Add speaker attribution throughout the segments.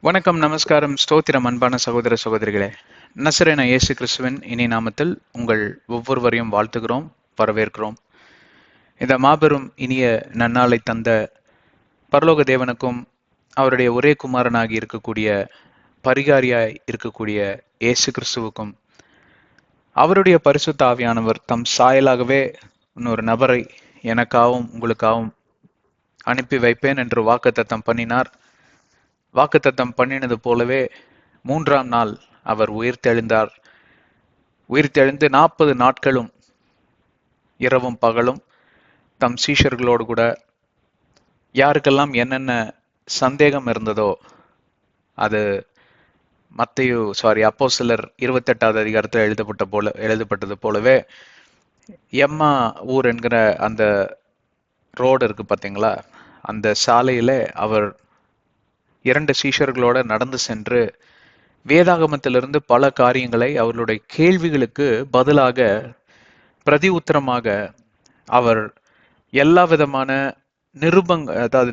Speaker 1: வணக்கம், நமஸ்காரம், ஸ்தோத்திரம் அன்பான சகோதர சகோதரிகளே. நசரேன இயேசு கிறிஸ்துவின் இனி நாமத்தில் உங்கள் ஒவ்வொருவரையும் வாழ்த்துகிறோம், வரவேற்கிறோம். இந்த மாபெரும் இனிய நன்னாளை தந்த பரலோக தேவனுக்கும் அவருடைய ஒரே குமாரனாகி இருக்கக்கூடிய பரிகாரியாய் இருக்கக்கூடிய இயேசு கிறிஸ்துவுக்கும் அவருடைய பரிசுத்த ஆவியானவர் தம் சாயலாகவே இன்னொரு நபரை எனக்காகவும் உங்களுக்காகவும் அனுப்பி வைப்பேன் என்று வாக்குத்தத்தம் பண்ணினார். வாக்குத்தத்தம் பண்ணினது போலவே 3ஆம் நாள் அவர் உயிர்த்தெழுந்தார். உயிர்த்தெழுந்து 40 நாட்களும் இரவும் பகலும் தம் சீஷர்களோடு கூட யாருக்கெல்லாம் என்னென்ன சந்தேகம் இருந்ததோ அது அப்போஸ்தலர் 28வது அதிகாரத்தில் எழுதப்பட்டது போலவே எம்மா ஊர் என்கிற அந்த ரோடு இருக்கு பார்த்தீங்களா, அந்த சாலையில அவர் 2 சீஷர்களோட நடந்து சென்று வேதாகமத்திலிருந்து பல காரியங்களை அவர்களுடைய கேள்விகளுக்கு பதிலாக பிரதி உத்தரமாக அவர் எல்லா விதமான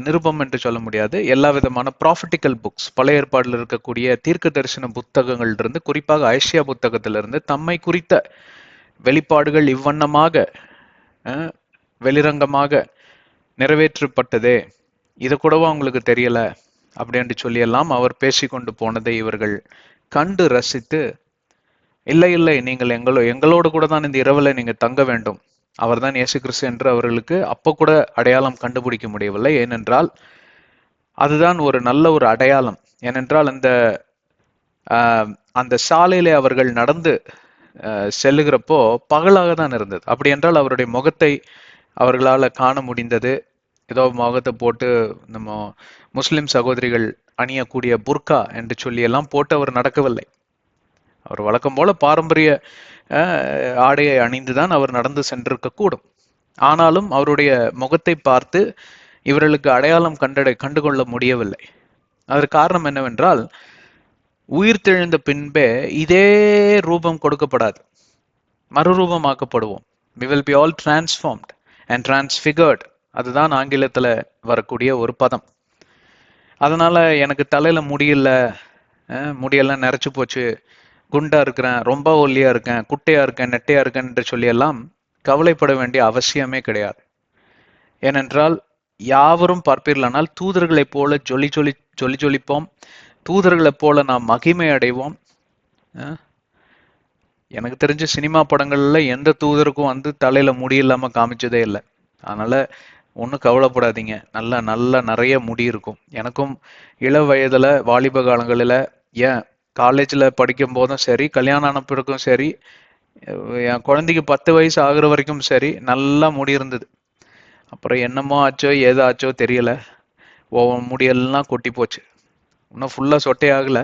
Speaker 1: நிருபம் என்று சொல்ல முடியாது, எல்லா விதமான ப்ராஃபிட்டிக்கல் புக்ஸ், பழைய ஏற்பாட்டில் இருக்கக்கூடிய தீர்க்க தரிசன புத்தகங்கள் இருந்து, குறிப்பாக ஐசியா புத்தகத்திலிருந்து தம்மை குறித்த வெளிப்பாடுகள் இவ்வண்ணமாக வெளிரங்கமாக நிறைவேற்றப்பட்டதே, இது கூடவா உங்களுக்கு தெரியல அப்படின்னு சொல்லியெல்லாம் அவர் பேசிக்கொண்டு போனதை இவர்கள் கண்டு ரசித்து, இல்லை நீங்கள் எங்களோடு கூட தான் இந்த இரவுல நீங்க தங்க வேண்டும், அவர் தான் இயேசு கிறிஸ்து என்று அவர்களுக்கு அப்ப கூட அடையாளம் கண்டுபிடிக்க முடியவில்லை. ஏனென்றால் அதுதான் ஒரு நல்ல ஒரு அடையாளம். ஏனென்றால் அந்த சாலையிலே அவர்கள் நடந்து செல்லுகிறப்போ பகலாக தான் இருந்தது. அப்படி என்றால் அவருடைய முகத்தை அவர்களால் காண முடிந்தது. ஏதோ முகத்தை போட்டு நம்ம முஸ்லிம் சகோதரிகள் அணியக்கூடிய புர்கா என்று சொல்லி எல்லாம் போட்டு அவர் நடக்கவில்லை. அவர் வழக்கம் போல பாரம்பரிய ஆடையை அணிந்துதான் அவர் நடந்து சென்றிருக்க கூடும். ஆனாலும் அவருடைய முகத்தை பார்த்து இவர்களுக்கு அடையாளம் கண்டுகொள்ள முடியவில்லை. அதற்கு காரணம் என்னவென்றால், உயிர்த்தெழுந்த பின்பே இதே ரூபம் கொடுக்கப்படாது, மறுரூபமாக்கப்படுவோம். we will be all transformed and transfigured. அதுதான் ஆங்கிலத்துல வரக்கூடிய ஒரு பதம். அதனால எனக்கு தலையில முடியெல்லாம் நிறைச்சு போச்சு, குண்டா இருக்கிறேன், ரொம்ப ஒல்லியா இருக்கேன், குட்டையா இருக்கேன், நெட்டையா இருக்கேன் என்று சொல்லி எல்லாம் கவலைப்பட வேண்டிய அவசியமே கிடையாது. ஏனென்றால் யாவரும் பார்ப்பீர்களானால் தூதர்களைப் போல ஜொலிப்போம், தூதர்களைப் போல நாம் மகிமை அடைவோம். எனக்கு தெரிஞ்ச சினிமா படங்கள்ல எந்த தூதருக்கும் வந்து தலையில முடி இல்லாம காமிச்சதே இல்லை. அதனால ஒன்றும் கவலைப்படாதீங்க, நல்ல நிறைய முடி இருக்கும். எனக்கும் இள வயதுல வாலிப காலங்களில், ஏன் காலேஜில் படிக்கும் போதும் சரி, கல்யாணம் ஆன பிறகும் சரி, என் குழந்தைக்கு 10 வயசு ஆகுற வரைக்கும் சரி, நல்லா முடி இருந்தது. அப்புறம் என்னமோ ஆச்சோ ஏதோ ஆச்சோ தெரியல, முடியெல்லாம் கொட்டி போச்சு. இன்னும் ஃபுல்லாக சொட்டையாகல,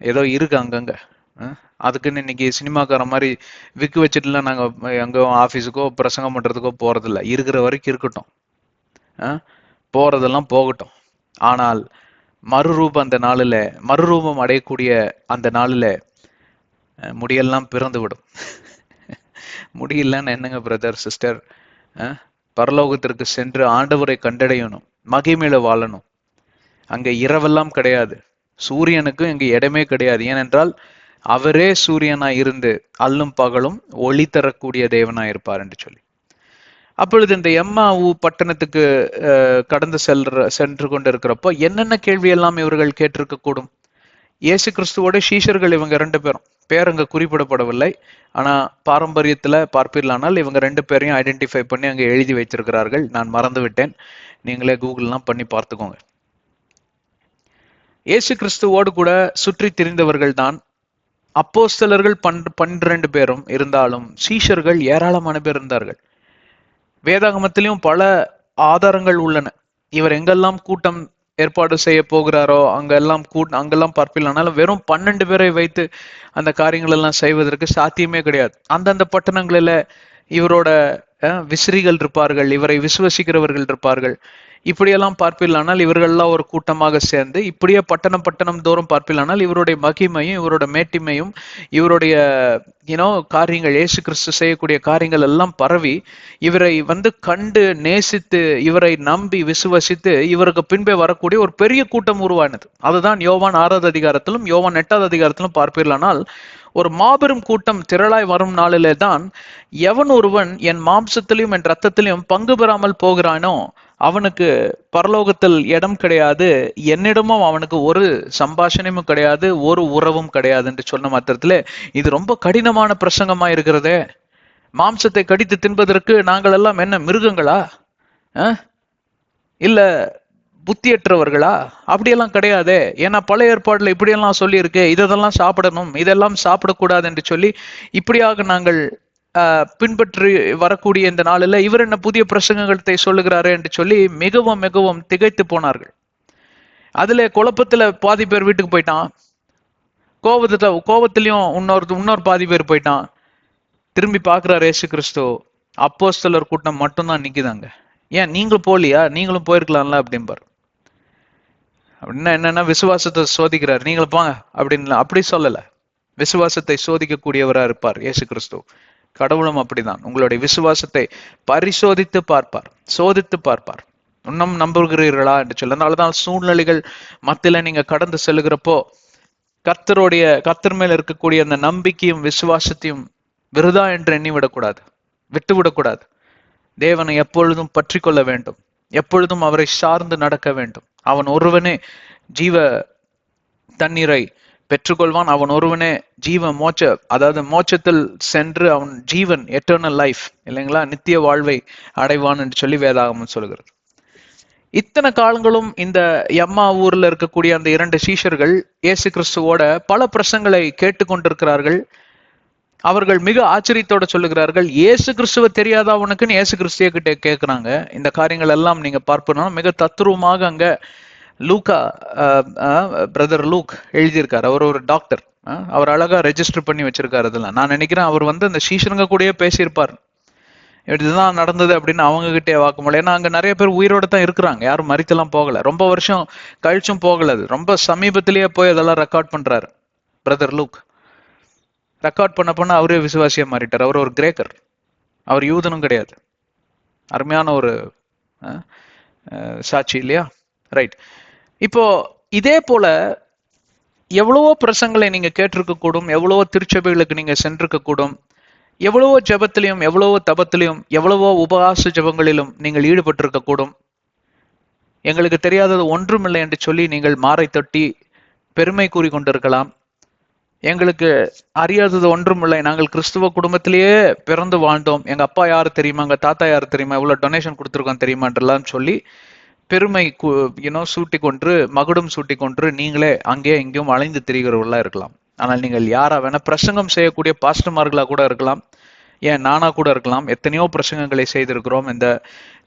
Speaker 1: ஏதோ இருக்கு அங்கங்க. அதுக்குன்னு இன்னைக்கு சினிமாக்கார மாதிரி விக்கு வச்சுட்டுலாம் நாங்கள் எங்கே ஆஃபீஸுக்கோ பிரசங்கம் பண்ணுறதுக்கோ போகிறதில்ல. இருக்கிற வரைக்கும் இருக்கட்டும், போறதெல்லாம் போகட்டும். ஆனால் மறுரூபம் அடையக்கூடிய அந்த நாளில் முடியெல்லாம் பிறந்து விடும். முடியலன்னு என்னங்க பிரதர் சிஸ்டர், பரலோகத்திற்கு சென்று ஆண்டவரை கண்டடையணும், மகிமையில வாழணும். அங்க இரவெல்லாம் கிடையாது, சூரியனுக்கும் இங்க இடமே கிடையாது. ஏனென்றால் அவரே சூரியனாய் இருந்து அல்லும் பகலும் ஒளி தரக்கூடிய தேவனாய் இருப்பார் என்று சொல்லி. அப்பொழுது இந்த எம்மாவு பட்டணத்துக்கு கடந்து சென்று கொண்டு இருக்கிறப்போ என்னென்ன கேள்வி எல்லாம் இவர்கள் கேட்டிருக்க கூடும். இயேசு கிறிஸ்துவோட சீஷர்கள் இவங்க 2 பேரும், பேர் அங்க குறிப்பிடப்படவில்லை. ஆனா பாரம்பரியத்துல பார்ப்பீர்களானால் இவங்க 2 பேரையும் ஐடென்டிஃபை பண்ணி அங்க எழுதி வைத்திருக்கிறார்கள். நான் மறந்து விட்டேன், நீங்களே கூகுள்லாம் பண்ணி பார்த்துக்கோங்க. இயேசு கிறிஸ்துவோடு கூட சுற்றி திரிந்தவர்கள் தான் அப்போஸ்தலர்கள் 12 பேரும் இருந்தாலும் சீஷர்கள் ஏராளமான பேர் இருந்தார்கள். வேதாகமத்திலும் பல ஆதாரங்கள் உள்ளன. இவர் எங்கெல்லாம் கூட்டம் ஏற்பாடு செய்ய போகிறாரோ அங்கெல்லாம் பார்ப்பீங்களானாலும் வெறும் 12 பேரை வைத்து அந்த காரியங்கள் எல்லாம் செய்வதற்கு சாத்தியமே கிடையாது. அந்தந்த பட்டணங்களில இவரோட விசிறிகள் இருப்பார்கள், இவரை விசுவசிக்கிறவர்கள் இருப்பார்கள். இப்படியெல்லாம் பார்ப்பில்லானால் இவர்கள்லாம் ஒரு கூட்டமாக சேர்ந்து இப்படியே பட்டணம் பட்டணம் தோறும் பார்ப்பில்லானால் இவருடைய மகிமையும் இவருடைய மேட்டிமையும் இவருடைய காரியங்கள், இயேசு கிறிஸ்து செய்யக்கூடிய காரியங்கள் எல்லாம் பரவி இவரை கண்டு நேசித்து இவரை நம்பி விசுவசித்து இவருக்கு பின்பே வரக்கூடிய ஒரு பெரிய கூட்டம் உருவானது. அதுதான் யோவான் 6வது அதிகாரத்திலும் யோவான் 8வது அதிகாரத்திலும் பார்ப்பில்லானால் ஒரு மாபெரும் கூட்டம் திரளாய் வரும் நாளிலே தான் எவன் ஒருவன் என் மாம்சத்திலையும் என் ரத்தத்திலையும் பங்கு பெறாமல் போகிறானோ அவனுக்கு பரலோகத்தில் இடம் கிடையாது, என்னிடமும் அவனுக்கு ஒரு சம்பாஷணையும் கிடையாது, ஒரு உறவும் கிடையாது என்று சொன்ன மாத்திரத்திலே இது ரொம்ப கடினமான பிரசங்கமா இருக்கிறதே. மாம்சத்தை கடித்து தின்பதற்கு நாங்கள் எல்லாம் என்ன மிருகங்களா? இல்ல புத்தியற்றவர்களா? அப்படியெல்லாம் கிடையாதே. ஏன்னா பழைய ஏற்பாடுல இப்படியெல்லாம் சொல்லியிருக்கு, இதெல்லாம் சாப்பிடணும், இதெல்லாம் சாப்பிடக்கூடாது என்று சொல்லி இப்படியாக நாங்கள் பின்பற்றி வரக்கூடிய இந்த நாளில் இவர் என்ன புதிய பிரசங்கத்தை சொல்லுகிறாரு என்று சொல்லி மிகவும் மிகவும் திகைத்து போனார்கள். அதுல குழப்பத்துல பாதி பேர் வீட்டுக்கு போயிட்டான், கோபத்திலையும் இன்னொரு பாதி பேர் போயிட்டான். திரும்பி பார்க்கிறார் இயேசு கிறிஸ்து, அப்போஸ்தலர் கூட்டம் மட்டும்தான் நிக்குதாங்க. ஏன் நீங்களும் போலியா? நீங்களும் போயிருக்கலாம்ல அப்படின்பார். அப்படின்னா என்னன்னா விசுவாசத்தை சோதிக்கிறார். நீங்களும் போங்க அப்படின்னு அப்படி சொல்லல, விசுவாசத்தை சோதிக்கக்கூடியவரா இருப்பார் இயேசு கிறிஸ்து. கடவுளும் அப்படிதான் உங்களுடைய விசுவாசத்தை பரிசோதித்து பார்ப்பார், சோதித்து பார்ப்பார். இன்னும் நம்புகிறீர்களா என்று சொல்ல. அதனாலதான் சூழ்நிலைகள் மத்தியில நீங்க கடந்து செல்லுகிறப்போ கர்த்தர் மேல இருக்கக்கூடிய அந்த நம்பிக்கையும் விசுவாசத்தையும் விருதா என்று எண்ணிவிடக்கூடாது, விட்டுவிடக்கூடாது. தேவனை எப்பொழுதும் பற்றி கொள்ள வேண்டும், எப்பொழுதும் அவரை சார்ந்து நடக்க வேண்டும். அவன் ஒருவனே ஜீவ தண்ணீரை பெற்றுக்கொள்வான், அவன் ஒருவனே அதாவது மோட்சத்தில் சென்று அவன் ஜீவன், எட்டர்னல் லைஃப் இல்லைங்களா, நித்திய வாழ்வை அடைவான் என்று சொல்லி வேதாகமம் சொல்கிறது. இத்தனை காலங்களும் இந்த எம்மா ஊர்ல இருக்கக்கூடிய அந்த 2 சீஷர்கள் இயேசு கிறிஸ்துவோட பல பிரசங்களை கேட்டுக்கொண்டிருக்கிறார்கள். அவர்கள் மிக ஆச்சரியத்தோட சொல்லுகிறார்கள், இயேசு கிறிஸ்துவ தெரியாதா உனக்குன்னு இயேசு கிறிஸ்துவ கிட்ட கேட்கிறாங்க. இந்த காரியங்கள் எல்லாம் நீங்க பார்ப்போம் மிக தத்துருவமாக அங்க லூக்கா பிரதர் லூக் எழுதியிருக்காரு. அவர் ஒரு டாக்டர், அவர் அழகா ரெஜிஸ்டர் பண்ணி வச்சிருக்காரு. அதெல்லாம் நான் நினைக்கிறேன் அவர் அந்த சீஷருங்க கூடயே பேசியிருப்பார். இதுதான் நடந்தது அப்படின்னு அவங்க கிட்டே வாக்குமூலம். ஏன்னா அங்க நிறைய பேர் உயிரோட தான் இருக்கிறாங்க, யாரும் மரித்தெல்லாம் போகல, ரொம்ப வருஷம் கழிச்சும் போகல. ரொம்ப சமீபத்திலேயே போய் அதெல்லாம் ரெக்கார்ட் பண்றாரு பிரதர் லூக். ரெக்கார்ட் பண்ண அவரே விசுவாசியா மாறிட்டார். அவர் ஒரு கிரேக்கர், அவர் யூதனும் கிடையாது. அருமையான ஒரு சாட்சி இல்லையா? ரைட். இப்போ இதே போல எவ்வளவோ பிரசங்களை நீங்க கேட்டிருக்க கூடும், எவ்வளவோ திருச்சபைகளுக்கு நீங்க சென்றிருக்க கூடும், எவ்வளவோ ஜபத்திலையும் எவ்வளவோ தபத்திலையும் எவ்வளவோ உபவாச ஜபங்களிலும் நீங்கள் ஈடுபட்டிருக்க கூடும். எங்களுக்கு தெரியாதது ஒன்றுமில்லை என்று சொல்லி நீங்கள் மாறை தட்டி பெருமை கூறி கொண்டிருக்கலாம். எங்களுக்கு அறியாதது ஒன்றுமில்லை, நாங்கள் கிறிஸ்துவ குடும்பத்திலேயே பிறந்து வாழ்ந்தோம், எங்க அப்பா யாரு தெரியுமா, எங்க தாத்தா யாரு தெரியுமா, இவ்வளவு டொனேஷன் கொடுத்துருக்கோம் தெரியுமான்றலாம் சொல்லி பெருமை சூட்டி கொன்று மகுடம் சூட்டி கொன்று நீங்களே அங்கே எங்கேயும் அலைந்து திரிகிறவர்களா இருக்கலாம். ஆனால் நீங்கள் யாரா வேணா பிரசங்கம் செய்யக்கூடிய பாஸ்டர்மார்களா கூட இருக்கலாம், ஏன் நானா கூட இருக்கலாம். எத்தனையோ பிரசங்கங்களை செய்திருக்கிறோம் இந்த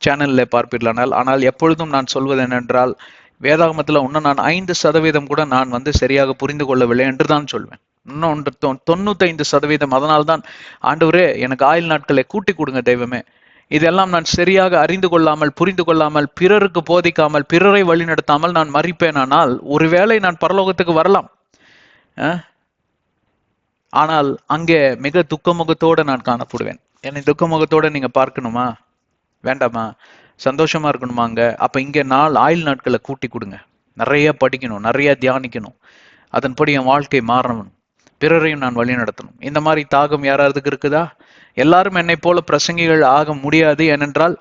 Speaker 1: சேனல்ல பார்ப்பீர்களானால். ஆனால் எப்பொழுதும் நான் சொல்வது என்னென்றால், வேதாகமத்துல இன்னும் நான் 5% கூட நான் சரியாக புரிந்து கொள்ளவில்லை என்று தான் சொல்வேன். இன்னும் 95%. அதனால்தான் ஆண்டவரே எனக்கு ஆயுள் நாட்களை கூட்டி கொடுங்க தெய்வமே, இதெல்லாம் நான் சரியாக அறிந்து கொள்ளாமல் புரிந்து கொள்ளாமல் பிறருக்கு போதிக்காமல் பிறரை வழி நடத்தாமல் நான் மறிப்பேனானால் ஒருவேளை நான் பரலோகத்துக்கு வரலாம். ஆனால் அங்கே மிக துக்கமுகத்தோட நான் காணப்படுவேன். என்னை துக்கமுகத்தோட நீங்க பார்க்கணுமா வேண்டாமா? சந்தோஷமா இருக்கணுமாங்க? அப்ப இங்க ஆயுள் நாட்களை கூட்டி கொடுங்க. நிறைய படிக்கணும், நிறைய தியானிக்கணும், அதன்படி என் வாழ்க்கை மாறணும், பிறரையும் நான் வழி நடத்தணும். இந்த மாதிரி தாகம் யாராவதுக்கு இருக்குதா? எல்லாரும் என்னை போல பிரசங்கிகள் ஆக முடியாது. ஏனென்றால்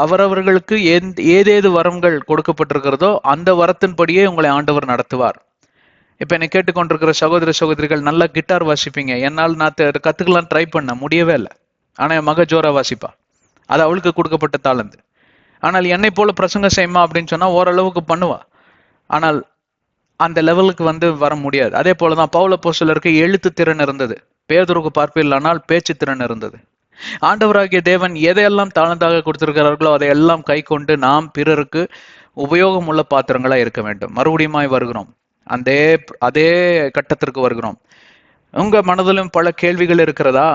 Speaker 1: அவரவர்களுக்கு ஏதேது வரங்கள் கொடுக்கப்பட்டிருக்கிறதோ அந்த வரத்தின்படியே உங்களை ஆண்டவர் நடத்துவார். இப்ப என்னை கேட்டுக்கொண்டிருக்கிற சகோதர சகோதரிகள் நல்லா கிட்டார் வாசிப்பீங்க, என்னால் நான் கத்துக்கலாம் ட்ரை பண்ண முடியவே இல்லை. ஆனா என் மக ஜோரா வாசிப்பா, அது அவளுக்கு கொடுக்கப்பட்ட தாளந்து. ஆனால் என்னை போல பிரசங்கம் செய்யுமா அப்படின்னு சொன்னா ஓரளவுக்கு பண்ணுவா, ஆனால் அந்த லெவலுக்கு வர முடியாது. அதே போலதான் பவுல் அப்போஸ்தலருக்கு எழுத்து திறன் இருந்தது, பேதுருக்கு பார்ப்பீர்களானால் பேச்சு திறன் இருந்தது. ஆண்டவராகிய தேவன் எதையெல்லாம் தாழ்ந்தாக கொடுத்திருக்கிறார்களோ அதையெல்லாம் கை கொண்டு நாம் பிறருக்கு உபயோகம் உள்ள பாத்திரங்களா இருக்க வேண்டும். மறுபடியுமாய் வருகிறோம், அதே கட்டத்திற்கு வருகிறோம். உங்க மனதிலும் பல கேள்விகள் இருக்கிறதா?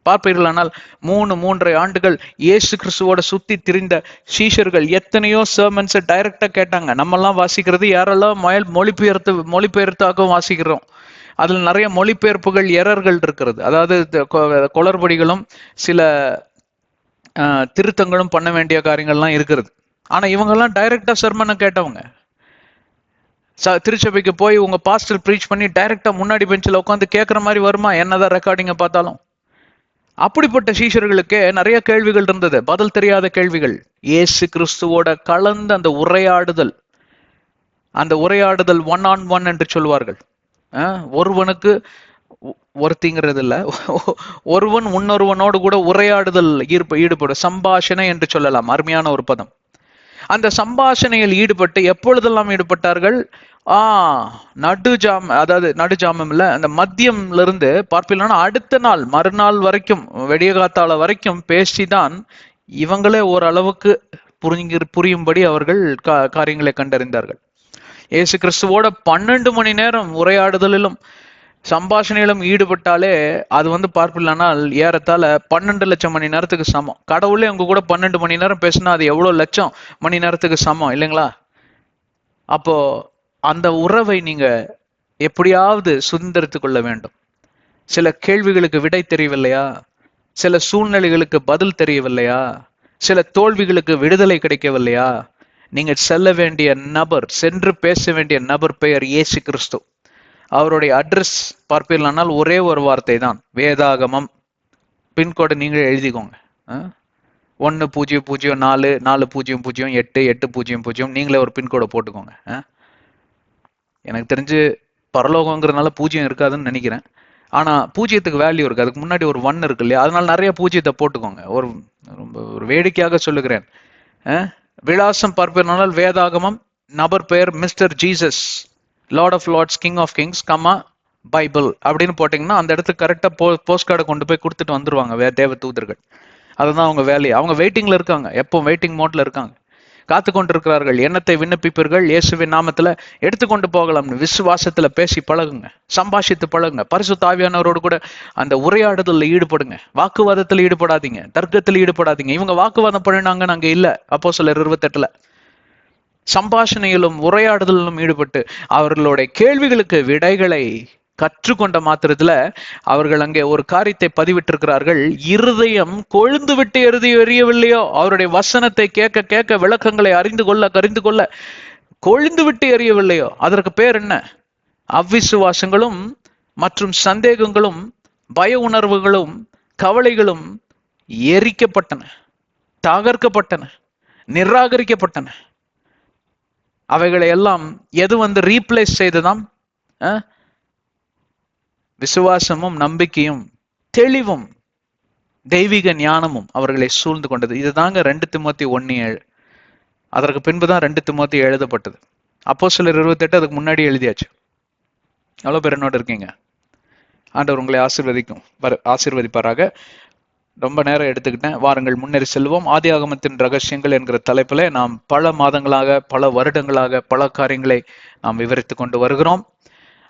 Speaker 1: பார்ப்பீர்களானால் 3.5 ஆண்டுகள் இயேசு கிறிஸ்துவோட சுத்தி திரிந்த சீஷர்கள் எத்தனையோ சர்மன்ஸை டைரக்டா கேட்டாங்க. நம்மெல்லாம் வாசிக்கிறது யாரெல்லாம் மொழிபெயர்த்தாகவும் வாசிக்கிறோம். அதுல நிறைய மொழிபெயர்ப்புகள் எரர்கள் இருக்கிறது. அதாவது குளறுபடிகளும் சில திருத்தங்களும் பண்ண வேண்டிய காரியங்கள்லாம் இருக்கிறது. ஆனா இவங்கெல்லாம் டைரக்டா சர்மனை கேட்டவங்க. திருச்சபைக்கு போய் உங்க பாஸ்டர் ப்ரீச் பண்ணி டைரக்டா முன்னாடி பெஞ்சில் உட்காந்து கேட்குற மாதிரி வருமா? என்னதான் ரெக்கார்டிங்க பார்த்தாலும். அப்படிப்பட்ட சீஷர்களுக்கே நிறைய கேள்விகள் இருந்தது, பதில் தெரியாத கேள்விகள். இயேசு கிறிஸ்துவோட கலந்த அந்த உரையாடுதல் 1-on-1 என்று சொல்வார்கள். ஒருவனுக்கு ஒருத்திங்கிறது இல்ல, ஒருவன் இன்னொருவனோடு கூட உரையாடுதல் ஈடுபடும், சம்பாஷணை என்று சொல்லலாம். அருமையான ஒரு பதம். அந்த சம்பாஷணையில் ஈடுபட்டு எப்பொழுதெல்லாம் ஈடுபட்டார்கள்? நடுஜாமம் இல்ல, அந்த மதியம்ல இருந்து பார்ப்பீங்கன்னா அடுத்த நாள் மறுநாள் வரைக்கும், வெடிய காத்தால வரைக்கும் பேசிதான் இவங்களே ஓரளவுக்கு புரியும்படி அவர்கள் காரியங்களை கண்டறிந்தார்கள். இயேசு கிறிஸ்துவோட 12 மணி நேரம் உரையாடுதலிலும் சம்பாஷணையிலும் ஈடுபட்டாலே அது பார்ப்பில்லானால் ஏறத்தாழ 12 லட்சம் மணி நேரத்துக்கு சமம். கடவுளே உங்க கூட 12 மணி நேரம் பேசினா அது எவ்வளவு லட்சம் மணி நேரத்துக்கு சமம் இல்லைங்களா? அப்போ அந்த உறவை நீங்க எப்படியாவது சுதந்திரித்துக் கொள்ள வேண்டும். சில கேள்விகளுக்கு விடை தெரியவில்லையா? சில சூழ்நிலைகளுக்கு பதில் தெரியவில்லையா? சில தோல்விகளுக்கு விடுதலை கிடைக்கவில்லையா? நீங்க செல்ல வேண்டிய நபர், சென்று பேச வேண்டிய நபர் பெயர் இயேசு கிறிஸ்து. அவருடைய அட்ரஸ் பார்ப்பீர்களானால் ஒரே ஒரு வார்த்தை தான், வேதாகமம். பின்கோடு நீங்களே எழுதிக்கோங்க. 1004 400 8 800. நீங்களே ஒரு பின்கோடை போட்டுக்கோங்க. எனக்கு தெரிஞ்சு பரலோகங்கிறதுனால 0 இருக்காதுன்னு நினைக்கிறேன். ஆனா 0க்கு வேல்யூ இருக்கு, அதுக்கு முன்னாடி ஒரு 1 இருக்கு இல்லையா? அதனால நிறைய 0 போட்டுக்கோங்க. ஒரு வேடிக்கையாக சொல்லுகிறேன். விலாசம் பார்ப்பீர்களானால் வேதாகமம், நபர் பெயர் mister Jesus, lord of lords, king of kings, Bible அப்படின்னு போட்டீங்கன்னா அந்த இடத்துக்கு கரெக்டா போஸ்ட் கார்டை கொண்டு போய் கொடுத்துட்டு வந்துருவாங்க தேவ தூதர்கள். அதுதான் அவங்க வேலையை. அவங்க வெயிட்டிங்ல இருக்காங்க, எப்போ வெயிட்டிங் மோட்ல இருக்காங்க, காத்து கொண்டிருக்கிறார்கள். எண்ணத்தை விண்ணப்பிப்பீர்கள், இயேசுவின் நாமத்துல எடுத்துக்கொண்டு போகலாம்னு விசுவாசத்துல பேசி பழகுங்க, சம்பாஷித்து பழகுங்க. பரிசுத்த ஆவியானவரோடு கூட அந்த உரையாடுதல்ல ஈடுபடுங்க. வாக்குவாதத்துல ஈடுபடாதீங்க, தர்க்கத்துல ஈடுபடாதீங்க. இவங்க வாக்குவாதம் பண்ணினாங்க, நாங்க இல்ல. அப்போஸ்தலர் 28. சம்பாஷணையிலும் உரையாடுதலிலும் ஈடுபட்டு அவர்களுடைய கேள்விகளுக்கு விடைகளை கற்றுக்கொண்ட மாத்திரத்துல அவர்கள் அங்கே ஒரு காரியத்தை பதிவிட்டிருக்கிறார்கள். இருதயம் கொழுந்து விட்டு எரியவில்லையோ, அவருடைய வசனத்தை கேட்க கேட்க விளக்கங்களை அறிந்து கொள்ள கொழுந்து விட்டு எரியவில்லையோ. அதற்கு பேர் என்ன? அவ்விசுவாசங்களும் மற்றும் சந்தேகங்களும் பய உணர்வுகளும் கவலைகளும் எரிக்கப்பட்டன, தகர்க்கப்பட்டன, நிராகரிக்கப்பட்டன. அவைகளை எல்லாம் எது ரீப்ளேஸ் செய்ததாம்? விசுவாசமும் நம்பிக்கையும் தெளிவும் தெய்வீக ஞானமும் அவர்களை சூழ்ந்து கொண்டது. இதுதாங்க 2 தீமோத்தேயு 1:7. அதற்கு பின்புதான் 2 தீமோத்தேயு எழுதப்பட்டது. அப்போஸ்தலர் 28 அதுக்கு முன்னாடி எழுதியாச்சு. எவ்வளவு பேர் என்னோட இருக்கீங்க? ஆண்டவர் உங்களை ஆசீர்வதிப்பாராக. ரொம்ப நேரம் எடுத்துக்கிட்டேன். வாருங்கள் முன்னேறி செல்வோம். ஆதியாகமத்தின் ரகசியங்கள் என்கிற தலைப்பில் நாம் பல மாதங்களாக, பல வருடங்களாக பல காரியங்களை நாம் விவரித்து கொண்டு வருகிறோம்.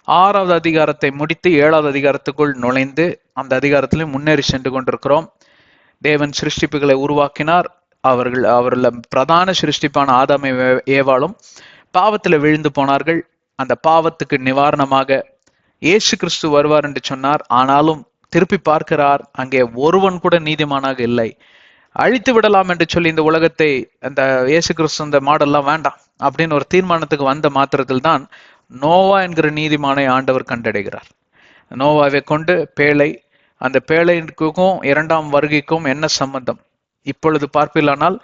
Speaker 1: 6வது அதிகாரத்தை முடித்து 7வது அதிகாரத்துக்குள் நுழைந்து அந்த அதிகாரத்திலே முன்னேறி சென்று கொண்டிருக்கிறோம். தேவன் சிருஷ்டிப்புகளை உருவாக்கினார். அவர்கள் பிரதான சிருஷ்டிப்பான ஆதாமை ஏவாளும் பாவத்தில் விழுந்து போனார்கள். அந்த பாவத்துக்கு நிவாரணமாக இயேசு கிறிஸ்து வருவார் என்று சொன்னார். ஆனாலும் திருப்பி பார்க்கிறார், அங்கே ஒருவன் கூட நீதிமானாக இல்லை. அழித்து விடலாம் என்று சொல்லி இந்த உலகத்தை, அந்த இயேசு கிறிஸ்து இந்த மாடல்லாம் வேண்டாம் அப்படின்னு ஒரு தீர்மானத்துக்கு வந்த மாத்திரத்தில் தான் நோவா என்கிற நீதிமானை ஆண்டவர் கண்டடைகிறார். நோவாவை கொண்டு பேழை, அந்த பேழைக்கும் 2ஆம் வருகைக்கும் என்ன சம்பந்தம்? இப்பொழுது பார்ப்பீர்களானால்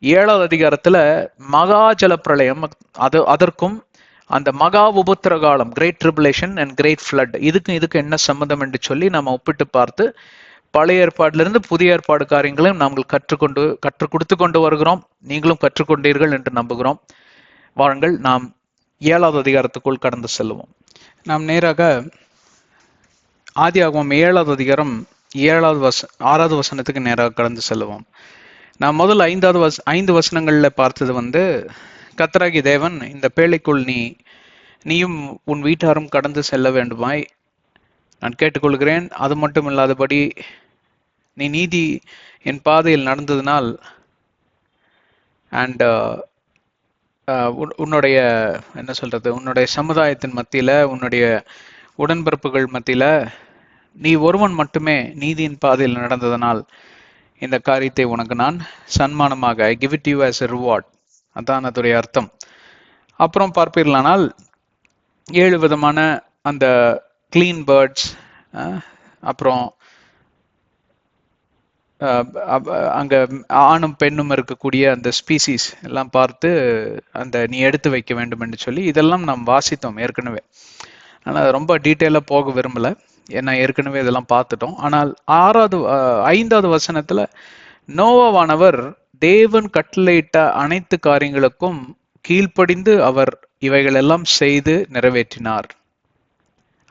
Speaker 1: 7வது அதிகாரத்துல மகா ஜல பிரளயம், அதற்கும் அந்த மகா உபத்திர காலம், great tribulation and great flood, இதுக்கு என்ன சம்பந்தம் என்று சொல்லி நம்ம ஒப்பிட்டு பார்த்து பழைய ஏற்பாட்டிலிருந்து புதிய ஏற்பாடு காரியங்களையும் நாங்கள் கற்றுக் கொடுத்து கொண்டு வருகிறோம். நீங்களும் கற்றுக்கொண்டீர்கள் என்று நம்புகிறோம். வாருங்கள் நாம் 7வது அதிகாரத்துக்குள் கடந்து செல்வோம். நாம் நேராக ஆதியாகமம் 7வது அதிகாரம் 6வது வசனத்துக்கு நேராக கடந்து செல்வோம். நான் முதல் 5 வசனங்கள்ல பார்த்தது கர்த்தராகிய தேவன், இந்த பேழைக்குள் நீயும் உன் வீட்டாரும் கடந்து செல்ல வேண்டுமாய் நான் கேட்டுக்கொள்கிறேன். அது மட்டும் இல்லாதபடி நீ நீதி என் பாதையில் நடந்ததினால் அண்ட் உன்னுடைய என்ன சொல்றது, உன்னுடைய சமுதாயத்தின் மத்தியில, உன்னுடைய உடன்பிறப்புகள் மத்தியில நீ ஒருவன் மட்டுமே நீதியின் பாதையில் நடந்ததனால் இந்த காரியத்தை உனக்கு நான் சன்மானமாக, I give it you as a reward. அதான் அதோடைய அர்த்தம். அப்புறம் பார்ப்பீர்களானால் 7 விதமான அந்த கிளீன் பேர்ட்ஸ், அப்புறம் அங்க ஆணும் பெண்ணும் இருக்கக்கூடிய அந்த ஸ்பீசிஸ் எல்லாம் பார்த்து அந்த நீ எடுத்து வைக்க வேண்டும் என்று சொல்லி இதெல்லாம் நாம் வாசித்தோம் ஏற்கனவே. ஆனால் ரொம்ப டீட்டெயிலாக போக விரும்பல, ஏன்னா ஏற்கனவே இதெல்லாம் பார்த்துட்டோம். ஆனால் 5வது வசனத்துல நோவாவானவர் தேவன் கட்டளையிட்ட அனைத்து காரியங்களுக்கும் கீழ்ப்படிந்து அவர் இவைகள் எல்லாம் செய்து நிறைவேற்றினார்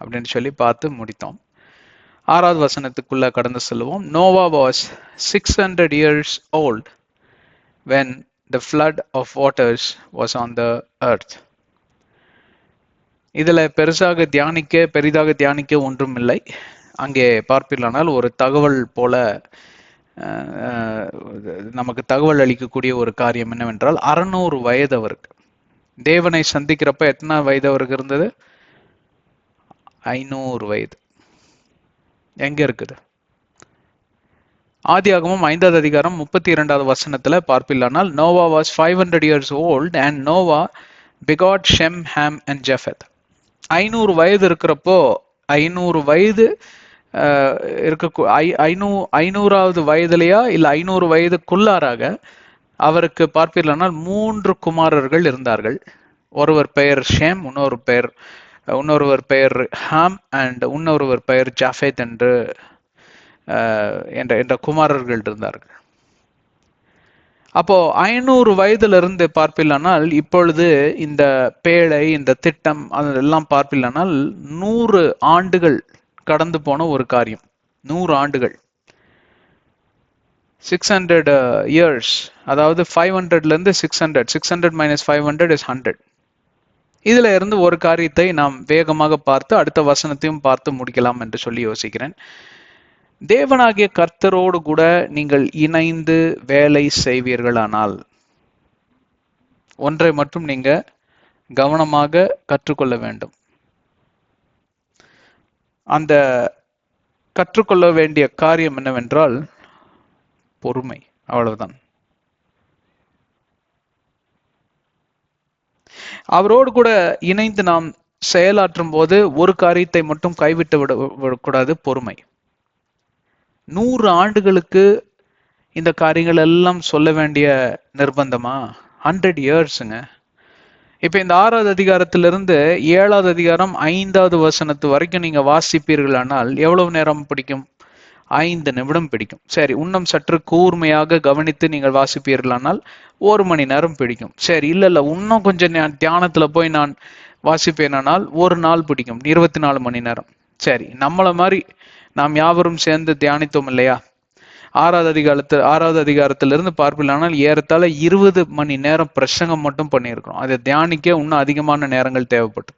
Speaker 1: அப்படின்னு சொல்லி பார்த்து முடித்தோம். 6வது வசனத்துக்குள்ள கடந்து செல்வோம். Noah was 600 years old when the flood of waters was on the earth. இதுல பெரிதாக தியானிக்க ஒன்றும் இல்லை. அங்கே பார்ப்பீர்களானால் ஒரு தகவல் போல நமக்கு தகவல் அளிக்கக்கூடிய ஒரு காரியம் என்னவென்றால் 600 வயது அவருக்கு. தேவனை சந்திக்கிறப்ப எத்தனை வயது அவருக்கு இருந்தது? 500 வயது. எங்க இருக்குது? ஆதியாகமம் 5வது அதிகாரம் 32வது வசனத்துல பார்ப்பீர்களானால் Noah was 500 years old and Noah begot Shem, Ham and Japheth. 500 வயது இருக்கிறப்போ 500 வயது 500வது வயதுலையா இல்ல 500 வயதுக்குள்ளாராக அவருக்கு பார்ப்பீர்களானால் 3 குமாரர்கள் இருந்தார்கள். ஒருவர் பெயர் ஷேம், இன்னொருவர் பெயர் ஹாம் அண்ட் இன்னொருவர் பெயர் ஜாஃபேத் என்ற குமாரர்கள் இருந்தார்கள். அப்போ 500 வயதுல இருந்து பார்ப்பில்லானால் இப்பொழுது இந்த பேழை, இந்த திட்டம் அதெல்லாம் பார்ப்பில்லானால் 100 ஆண்டுகள் கடந்து போன ஒரு காரியம். 100 ஆண்டுகள், 600 years, அதாவது 500ல இருந்து 600 minus 500 is 100. இதுல இருந்து ஒரு காரியத்தை நாம் வேகமாக பார்த்து அடுத்த வசனத்தையும் பார்த்து முடிக்கலாம் என்று சொல்லி யோசிக்கிறேன். தேவனாகிய கர்த்தரோடு கூட நீங்கள் இணைந்து வேலை செய்வீர்களானால் ஒன்றை மட்டும் நீங்க கவனமாக கற்றுக்கொள்ள வேண்டும். அந்த கற்றுக்கொள்ள வேண்டிய காரியம் என்னவென்றால் பொறுமை. அவ்வளவுதான். அவரோடு கூட இணைந்து நாம் செயலாற்றும் போது ஒரு காரியத்தை மட்டும் கைவிட்டு விடக்கூடாது, பொறுமை. 100 ஆண்டுகளுக்கு இந்த காரியங்கள் எல்லாம் சொல்ல வேண்டிய நிர்பந்தமா? 100 yearsங்க. இப்ப இந்த 6வது அதிகாரத்திலிருந்து 7வது அதிகாரம் 5வது வசனத்து வரைக்கும் நீங்க வாசிப்பீர்களானால் எவ்வளவு நேரம் பிடிக்கும்? 5 நிமிடம் பிடிக்கும். சரி, இன்னும் சற்று கூர்மையாக கவனித்து நீங்கள் வாசிப்பீர்களானால் 1 மணி நேரம் பிடிக்கும். சரி, இல்ல இன்னும் கொஞ்சம் தியானத்துல போய் நான் வாசிப்பேனால் 1 நாள் பிடிக்கும், 24 மணி நேரம். சரி, நம்மள மாதிரி நாம் யாவரும் சேர்ந்து தியானித்தோம் இல்லையா? 6வது அதிகாரத்திலிருந்து பார்ப்பீர்களானால் ஏறத்தாழ 20 மணி நேரம் பிரசங்கம் மட்டும் பண்ணியிருக்கிறோம். அதை தியானிக்க இன்னும் அதிகமான நேரங்கள் தேவைப்பட்டு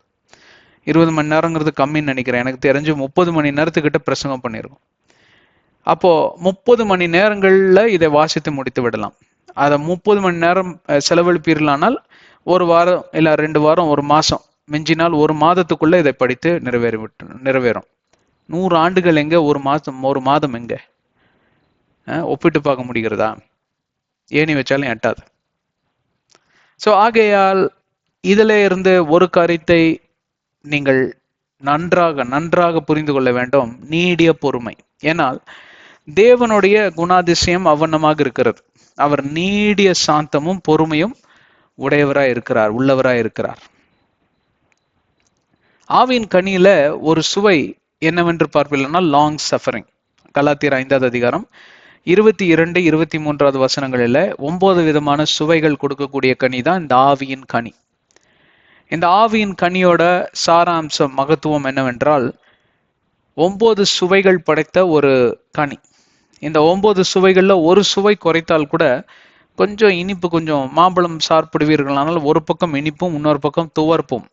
Speaker 1: 20 மணி நேரங்கிறது கம்மின்னு நினைக்கிறேன். எனக்கு தெரிஞ்சு 30 மணி நேரத்துக்கிட்ட பிரசங்கம் பண்ணியிருக்கோம். அப்போ 30 மணி நேரங்கள்ல இதை வாசித்து முடித்து விடலாம். அதை 30 மணி நேரம் செலவழிப்பீர்களானால் 1 வாரம் இல்ல 2 வாரம், 1 மாசம், மிஞ்சினால் 1 மாதத்துக்குள்ள இதை படித்து நிறைவேறும். 100 ஆண்டுகள் எங்க, 1 மாதம் எங்க? ஒப்பிட்டு பார்க்க முடிகிறதா? ஏணி வச்சாலும் எட்டாது. சோ ஆகையால் இதுல இருந்து ஒரு காரியத்தை நீங்கள் நன்றாக புரிந்து கொள்ள வேண்டும், நீடிய பொறுமை. ஏனால் தேவனுடைய குணாதிசயம் அவ்வண்ணமாக இருக்கிறது. அவர் நீடிய சாந்தமும் பொறுமையும் உள்ளவராய் இருக்கிறார். ஆவியின் கனியில ஒரு சுவை என்னவென்று பார்ப்பீங்கன்னா லாங் சஃபரிங். கலாத்தியர் 5வது அதிகாரம் 22, 23வது வசனங்களில 9 விதமான சுவைகள் கொடுக்கக்கூடிய கனி தான் இந்த ஆவியின் கனி. இந்த ஆவியின் கனியோட சாராம்சம், மகத்துவம் என்னவென்றால் 9 சுவைகள் படைத்த ஒரு கனி. இந்த 9 சுவைகள்ல ஒரு சுவை குறைத்தால் கூட கொஞ்சம் இனிப்பு, கொஞ்சம் மாம்பழம் சாப்பிடுவீர்களானால் ஒரு பக்கம் இனிப்பும் இன்னொரு பக்கம் துவர்ப்பும்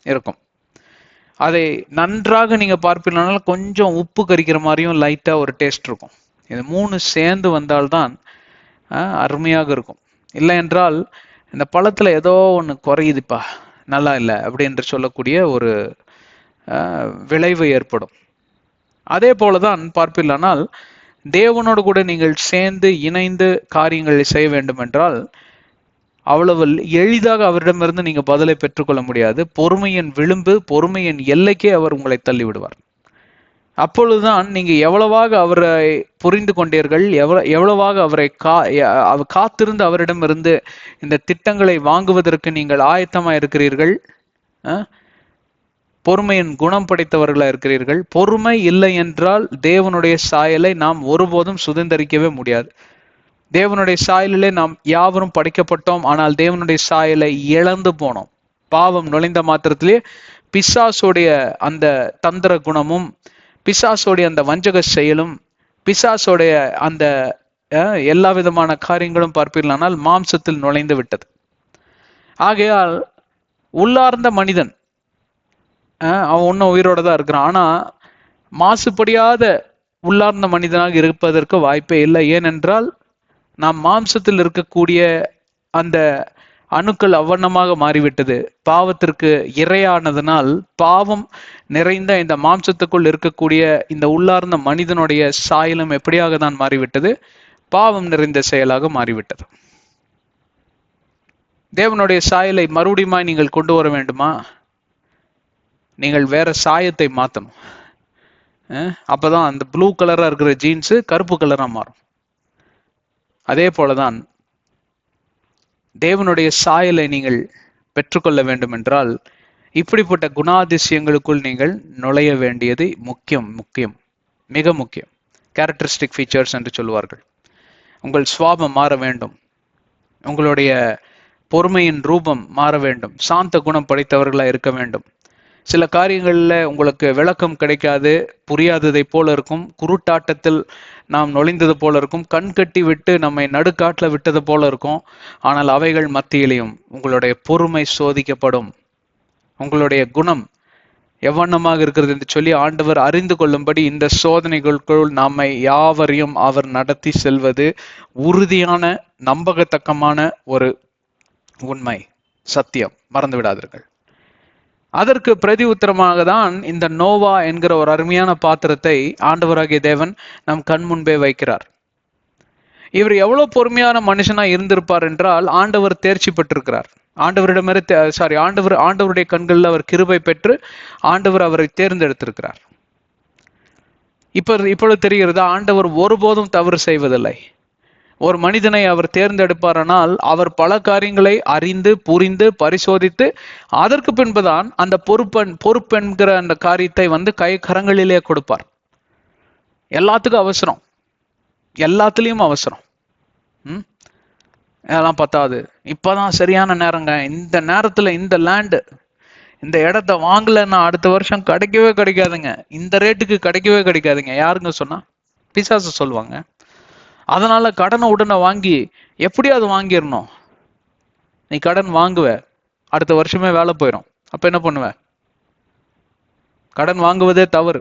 Speaker 1: இருக்கும். அதை நன்றாக நீங்க பார்ப்பீர்களானால் கொஞ்சம் உப்பு கரிக்கிற மாதிரியும் லைட்டா ஒரு டேஸ்ட் இருக்கும். இது 3 சேர்ந்து வந்தால்தான் அருமையாக இருக்கும். இல்லை என்றால் இந்த பழத்துல ஏதோ ஒன்று குறையுதுப்பா, நல்லா இல்லை அப்படி என்று சொல்லக்கூடிய ஒரு விளைவு ஏற்படும். அதே போலதான் பார்ப்பில்லானால் தேவனோடு கூட நீங்கள் சேர்ந்து இணைந்து காரியங்களை செய்ய வேண்டும் என்றால் அவ்வளவு எளிதாக அவரிடமிருந்து நீங்க பதிலை பெற்றுக்கொள்ள முடியாது. பொறுமையின் விளிம்பு, பொறுமையின் எல்லைக்கே அவர் உங்களை தள்ளிவிடுவார். அப்பொழுதுதான் நீங்க எவ்வளவாக அவரை புரிந்து கொண்டீர்கள், எவ்வளவாக அவரை காத்திருந்து அவரிடமிருந்து இந்த திட்டங்களை வாங்குவதற்கு நீங்கள் ஆயத்தமா இருக்கிறீர்கள், பொறுமையின் குணம் படைத்தவர்களா இருக்கிறீர்கள். பொறுமை இல்லை என்றால் தேவனுடைய சாயலை நாம் ஒருபோதும் சுதந்திரிக்கவே முடியாது. தேவனுடைய சாயலிலே நாம் யாவரும் படைக்கப்பட்டோம், ஆனால் தேவனுடைய சாயலை இழந்து போனோம். பாவம் நுழைந்த மாத்திரத்திலே பிசாசுடைய அந்த தந்திர குணமும், பிசாசுடைய அந்த வஞ்சக செயலும், பிசாசுடைய அந்த எல்லா விதமான காரியங்களும் பார்ப்பீர்களானால் மாம்சத்தில் நுழைந்து விட்டது. ஆகையால் உள்ளார்ந்த மனிதன் அவன் ஒன்னும் உயிரோட தான் இருக்கிறான், ஆனா மாசுபடியாத உள்ளார்ந்த மனிதனாக இருப்பதற்கு வாய்ப்பே இல்லை. ஏனென்றால் நாம் மாம்சத்தில் இருக்கக்கூடிய அந்த அணுக்கள் அவ்வண்ணமாக மாறிவிட்டது. பாவத்திற்கு இரையானதனால் பாவம் நிறைந்த இந்த மாம்சத்துக்குள் இருக்கக்கூடிய இந்த உள்ளார்ந்த மனிதனுடைய சாயலும் எப்படியாக தான் மாறிவிட்டது? பாவம் நிறைந்த செயலாக மாறிவிட்டது. தேவனுடைய சாயலை மறுபடியும் நீங்கள் கொண்டு வர வேண்டுமா? நீங்கள் வேற சாயத்தை மாற்றணும். அப்பதான் அந்த ப்ளூ கலரா இருக்கிற ஜீன்ஸ் கருப்பு கலரா மாறும். அதே போலதான் தேவனுடைய சாயலை நீங்கள் பெற்றுக்கொள்ள வேண்டும் என்றால் இப்படிப்பட்ட குணாதிசயங்களுக்குள் நீங்கள் நுழைய வேண்டியது முக்கியம், மிக முக்கியம். கேரக்டரிஸ்டிக் ஃபீச்சர்ஸ் என்று சொல்வார்கள். உங்கள் சுவாபம் மாற வேண்டும், உங்களுடைய பொறுமையின் ரூபம் மாற வேண்டும், சாந்த குணம் படைத்தவர்களாக இருக்க வேண்டும். சில காரியங்களில் உங்களுக்கு விளக்கம் கிடைக்காது, புரியாததை போல இருக்கும், குருட்டாட்டத்தில் நாம் நுழைந்தது போல இருக்கும், கண் கட்டி விட்டு நம்மை நடுக்காட்டில் விட்டது போல இருக்கும். ஆனால் அவைகள் மத்தியிலையும் உங்களுடைய பொறுமை சோதிக்கப்படும். உங்களுடைய குணம் எவ்வண்ணமாக இருக்கிறது என்று சொல்லி ஆண்டவர் அறிந்து கொள்ளும்படி இந்த சோதனைகளுக்குள் நம்மை யாவரையும் அவர் நடத்தி செல்வது உறுதியான நம்பகத்தக்கமான ஒரு உண்மை, சத்தியம், மறந்து விடாதீர்கள். அதற்கு பிரதி உத்தரமாக தான் இந்த நோவா என்கிற ஒரு அருமையான பாத்திரத்தை ஆண்டவராகிய தேவன் நம் கண் முன்பே வைக்கிறார். இவர் எவ்வளவு பொறுமையான மனுஷனா இருந்திருப்பார் என்றால் ஆண்டவர் தேர்ச்சி பெற்றிருக்கிறார். ஆண்டவருடைய கண்களில் அவர் கிருபை பெற்று ஆண்டவர் அவரை தேர்ந்தெடுத்திருக்கிறார். இப்பொழுது தெரிகிறதா, ஆண்டவர் ஒருபோதும் தவறு செய்வதில்லை. ஒரு மனிதனை அவர் தேர்ந்தெடுப்பாரானால் அவர் பல காரியங்களை அறிந்து புரிந்து பரிசோதித்து அதற்கு பின்புதான் அந்த பொறுப்பென்கிற அந்த காரியத்தை கை கரங்களிலே கொடுப்பார். எல்லாத்துக்கும் அவசரம், எல்லாத்துலயும் அவசரம். அதெல்லாம் பத்தாது, இப்பதான் சரியான நேரங்க, இந்த நேரத்துல இந்த லேண்டு இந்த இடத்த வாங்கலைன்னா அடுத்த வருஷம் கிடைக்கவே கிடைக்காதுங்க, இந்த ரேட்டுக்கு கிடைக்கவே கிடைக்காதுங்க. யாருங்க சொன்னா? பிசாசு சொல்லுவாங்க. அதனால கடனை உடனே வாங்கி எப்படியாவது வாங்கிடணும். நீ கடன் வாங்குவ, அடுத்த வருஷமே வேலை போயிடும். அப்ப என்ன பண்ணுவ? கடன் வாங்குவதே தவறு.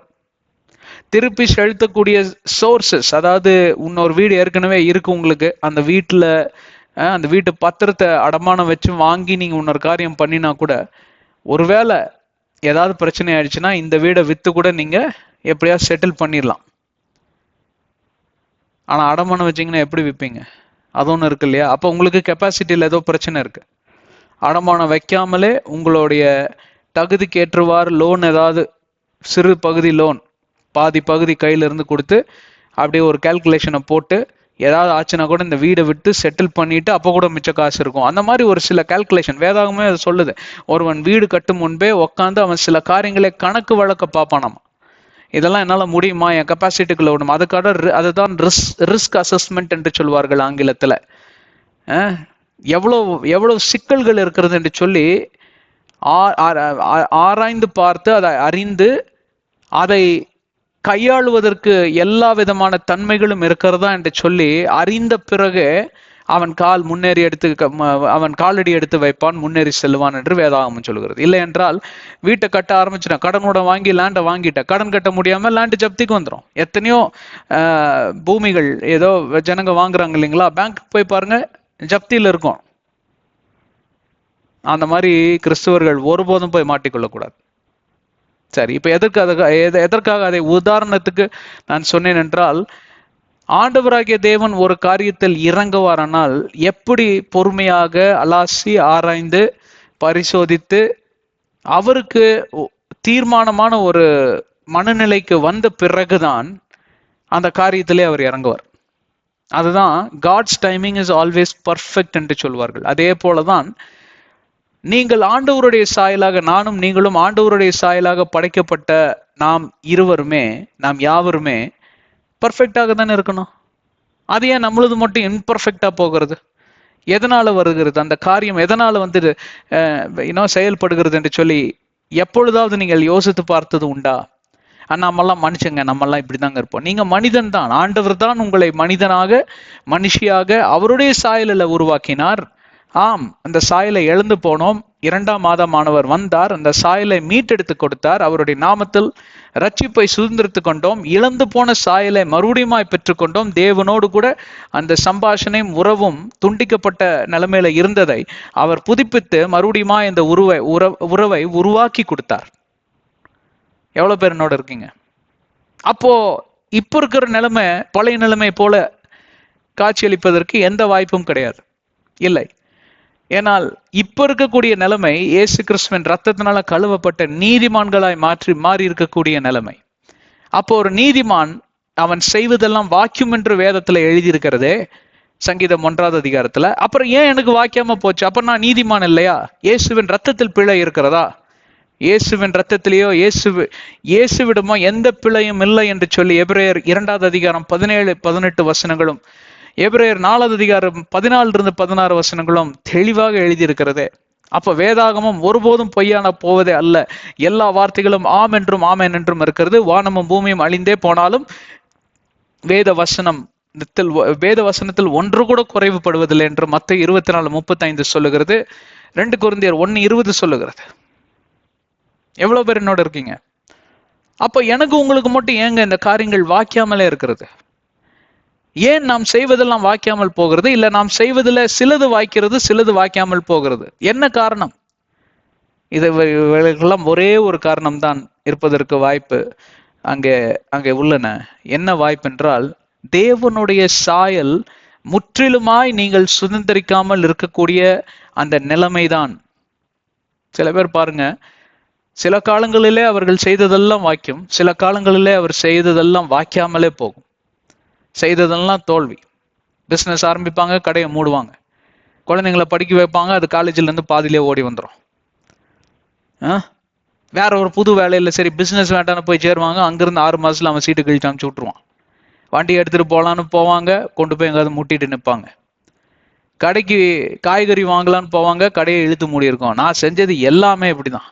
Speaker 1: திருப்பி செலுத்தக்கூடிய சோர்சஸ், அதாவது இன்னொரு வீடு ஏற்கனவே இருக்கு உங்களுக்கு, அந்த வீட்டு பத்திரத்தை அடமானம் வச்சு வாங்கி நீங்க இன்னொரு காரியம் பண்ணினா கூட ஒருவேளை ஏதாவது பிரச்சனை ஆயிடுச்சுன்னா இந்த வீடை வித்து கூட நீங்க எப்படியாவது செட்டில் பண்ணிடலாம். ஆனா அடமானம் வச்சிங்கன்னா எப்படி விற்பீங்க? அது ஒன்று இருக்கு இல்லையா? அப்போ உங்களுக்கு கெப்பாசிட்டியில் ஏதோ பிரச்சனை இருக்கு. அடமானம் வைக்காமலே உங்களுடைய தகுதிக்கு ஏற்றவாறு லோன், ஏதாவது சிறு பகுதி லோன், பாதி பகுதி கையிலிருந்து கொடுத்து அப்படியே ஒரு கால்குலேஷனை போட்டு ஏதாவது ஆச்சுன்னா கூட இந்த வீடை விட்டு செட்டில் பண்ணிட்டு அப்போ கூட மிச்ச காசு இருக்கும். அந்த மாதிரி ஒரு சில கால்குலேஷன் வேதாகமே அது சொல்லுது. ஒருவன் வீடு கட்டும் முன்பே உட்காந்து அவன் சில காரியங்களை கணக்கு வழக்க பார்ப்பானாமா. இதெல்லாம் என்னால் முடியுமா, என் கெப்பாசிட்டிக்குள்ள விடும். அதுக்காக அதுதான் ரிஸ்க் அசஸ்மெண்ட் என்று சொல்வார்கள் ஆங்கிலத்தில். எவ்வளவு சிக்கல்கள் இருக்கிறது என்று சொல்லி ஆராய்ந்து பார்த்து அதை அறிந்து அதை கையாளுவதற்கு எல்லா விதமான தன்மைகளும் இருக்கிறதா என்று சொல்லி அறிந்த பிறகு அவன் கால் முன்னேறி அவன் காலடி எடுத்து வைப்பான், முன்னேறி செல்வான் என்று வேதாகமம் சொல்கிறது. இல்லை என்றால் வீட்டை கட்ட ஆரம்பிச்சிட்டான், கடனோட வாங்கி லேண்டை வாங்கிட்ட, கடன் கட்ட முடியாம லேண்டு ஜப்திக்கு வந்துடும். எத்தனையோ பூமிகள் ஏதோ ஜனங்க வாங்குறாங்க இல்லைங்களா, பேங்க் போய் பாருங்க ஜப்தியில் இருக்கும். அந்த மாதிரி கிறிஸ்துவர்கள் ஒருபோதும் போய் மாட்டிக்கொள்ளக்கூடாது. சரி, இப்ப எதற்காக அதை உதாரணத்துக்கு நான் சொன்னேன் என்றால், ஆண்டவராகிய தேவன் ஒரு காரியத்தில் இறங்குவாரானால் எப்படி பொறுமையாக அலாசி ஆராய்ந்து பரிசோதித்து அவருக்கு தீர்மானமான ஒரு மனநிலைக்கு வந்த பிறகுதான் அந்த காரியத்திலே அவர் இறங்குவார். அதுதான் God's timing is always perfect என்று சொல்வார்கள். அதே போலதான் நீங்கள் ஆண்டவருடைய சாயலாக, நானும் நீங்களும் ஆண்டவருடைய சாயலாக படைக்கப்பட்ட நாம் யாவருமே பர்ஃபெக்டாக தானே இருக்கணும். அது ஏன் நம்மளது மட்டும் இம்பர்ஃபெக்டா போகிறது? எதனால வருகிறது அந்த காரியம்? எதனால செயல்படுகிறது என்று சொல்லி எப்பொழுதாவது நீங்கள் யோசித்து பார்த்தது உண்டா? நம்மெல்லாம் மனுஷங்க, நம்மெல்லாம் இப்படிதாங்க இருப்போம். நீங்க மனிதன் தான். ஆண்டவர் தான் உங்களை மனிதனாக, மனுஷியாக அவருடைய சாயலில் உருவாக்கினார். ஆம், அந்த சாயலை எழுந்து போனோம். 2ஆம் மாதமானவர் வந்தார், அந்த சாயலை மீட்டெடுத்து கொடுத்தார். அவருடைய நாமத்தில் ரட்சிப்பை சுதந்திரித்து கொண்டோம். இழந்து போன சாயலை மறுபடியுமாய் பெற்றுக்கொண்டோம். தேவனோடு கூட அந்த சம்பாஷணையும் உறவும் துண்டிக்கப்பட்ட நிலைமையில இருந்ததை அவர் புதுப்பித்து மறுபடியுமா இந்த உறவை உருவாக்கி கொடுத்தார். எவ்வளவு பேர் என்னோட இருக்கீங்க? அப்போ இப்ப இருக்கிற நிலைமை பழைய நிலைமை போல காட்சியளிப்பதற்கு எந்த வாய்ப்பும் கிடையாது, இல்லை. ஏனால் இப்ப இருக்கக்கூடிய நிலைமை இயேசு கிறிஸ்துவின் ரத்தத்தினால கழுவப்பட்ட நீதிமான்களாய் மாறி இருக்கக்கூடிய நிலைமை. அப்போ ஒரு நீதிமான் அவன் செய்வதெல்லாம் வாக்கியம் என்று வேதத்துல எழுதியிருக்கிறதே, சங்கீதம் 1ஆவது அதிகாரத்துல. அப்புறம் ஏன் எனக்கு வாக்கியமா போச்சு? அப்ப நான் நீதிமான் இல்லையா? இயேசுவின் ரத்தத்தில் பிழை இருக்கிறதா? இயேசுவின் ரத்தத்திலேயோ இயேசுவிடமோ எந்த பிழையும் இல்லை என்று சொல்லி எபிரேயர் 2ஆவது அதிகாரம் 17-18 வசனங்களும், எபிரேயர் 4ஆவது அதிகாரம் 14-16 வசனங்களும் தெளிவாக எழுதியிருக்கிறதே. அப்ப வேதாகமம் ஒருபோதும் பொய்யான போவதே அல்ல. எல்லா வார்த்தைகளும் ஆம் என்றும் ஆமேன் என்றும் இருக்கிறது. வானமும் பூமியும் அழிந்தே போனாலும் வேத வசனத்தில் ஒன்று கூட குறைவுபடுவதில்லை என்று மத்தேயு 24:35 சொல்லுகிறது. 2 கொரிந்தியர் 1:20 சொல்லுகிறது. எவ்வளவு பேர் என்னோட இருக்கீங்க? அப்ப எனக்கு உங்களுக்கு மட்டும் ஏங்க இந்த காரியங்கள் வாக்கியாமலே இருக்கிறது? ஏன் நாம் செய்வதெல்லாம் வாய்க்காமல் போகிறது? இல்ல நாம் செய்வதில் சிலது வாய்க்கிறது, சிலது வாய்க்காமல் போகிறது. என்ன காரணம்? இதெல்லாம் ஒரே ஒரு காரணம் தான் இருப்பதற்கு வாய்ப்பு அங்கே உள்ளன. என்ன வாய்ப்பு என்றால், தேவனுடைய சாயல் முற்றிலுமாய் நீங்கள் சுதந்திரிக்காமல் இருக்கக்கூடிய அந்த நிலைமைதான். சில பேர் பாருங்க, சில காலங்களிலே அவர்கள் செய்ததெல்லாம் வாய்க்கும், சில காலங்களிலே அவர் செய்ததெல்லாம் வாய்க்காமலே போகும். செய்ததெல்லாம் தோல்வி. பிஸ்னஸ் ஆரம்பிப்பாங்க, கடையை மூடுவாங்க. குழந்தைங்களை படிக்க வைப்பாங்க, அது காலேஜில் இருந்து பாதியிலே ஓடி வந்துடும். வேற ஒரு புது வேலையில் சரி பிஸ்னஸ் வேண்டான்னு போய் சேருவாங்க. அங்கிருந்து 6 மாசத்துல அவன் சீட்டு கழிச்சு அனுப்பிச்சு விட்டுருவான். வண்டி எடுத்துட்டு போகலான்னு போவாங்க, கொண்டு போய் எங்காவது முட்டிட்டு நிற்பாங்க. கடைக்கு காய்கறி வாங்கலான்னு போவாங்க, கடையை இழுத்து மூடி இருக்கும். நான் செஞ்சது எல்லாமே இப்படிதான்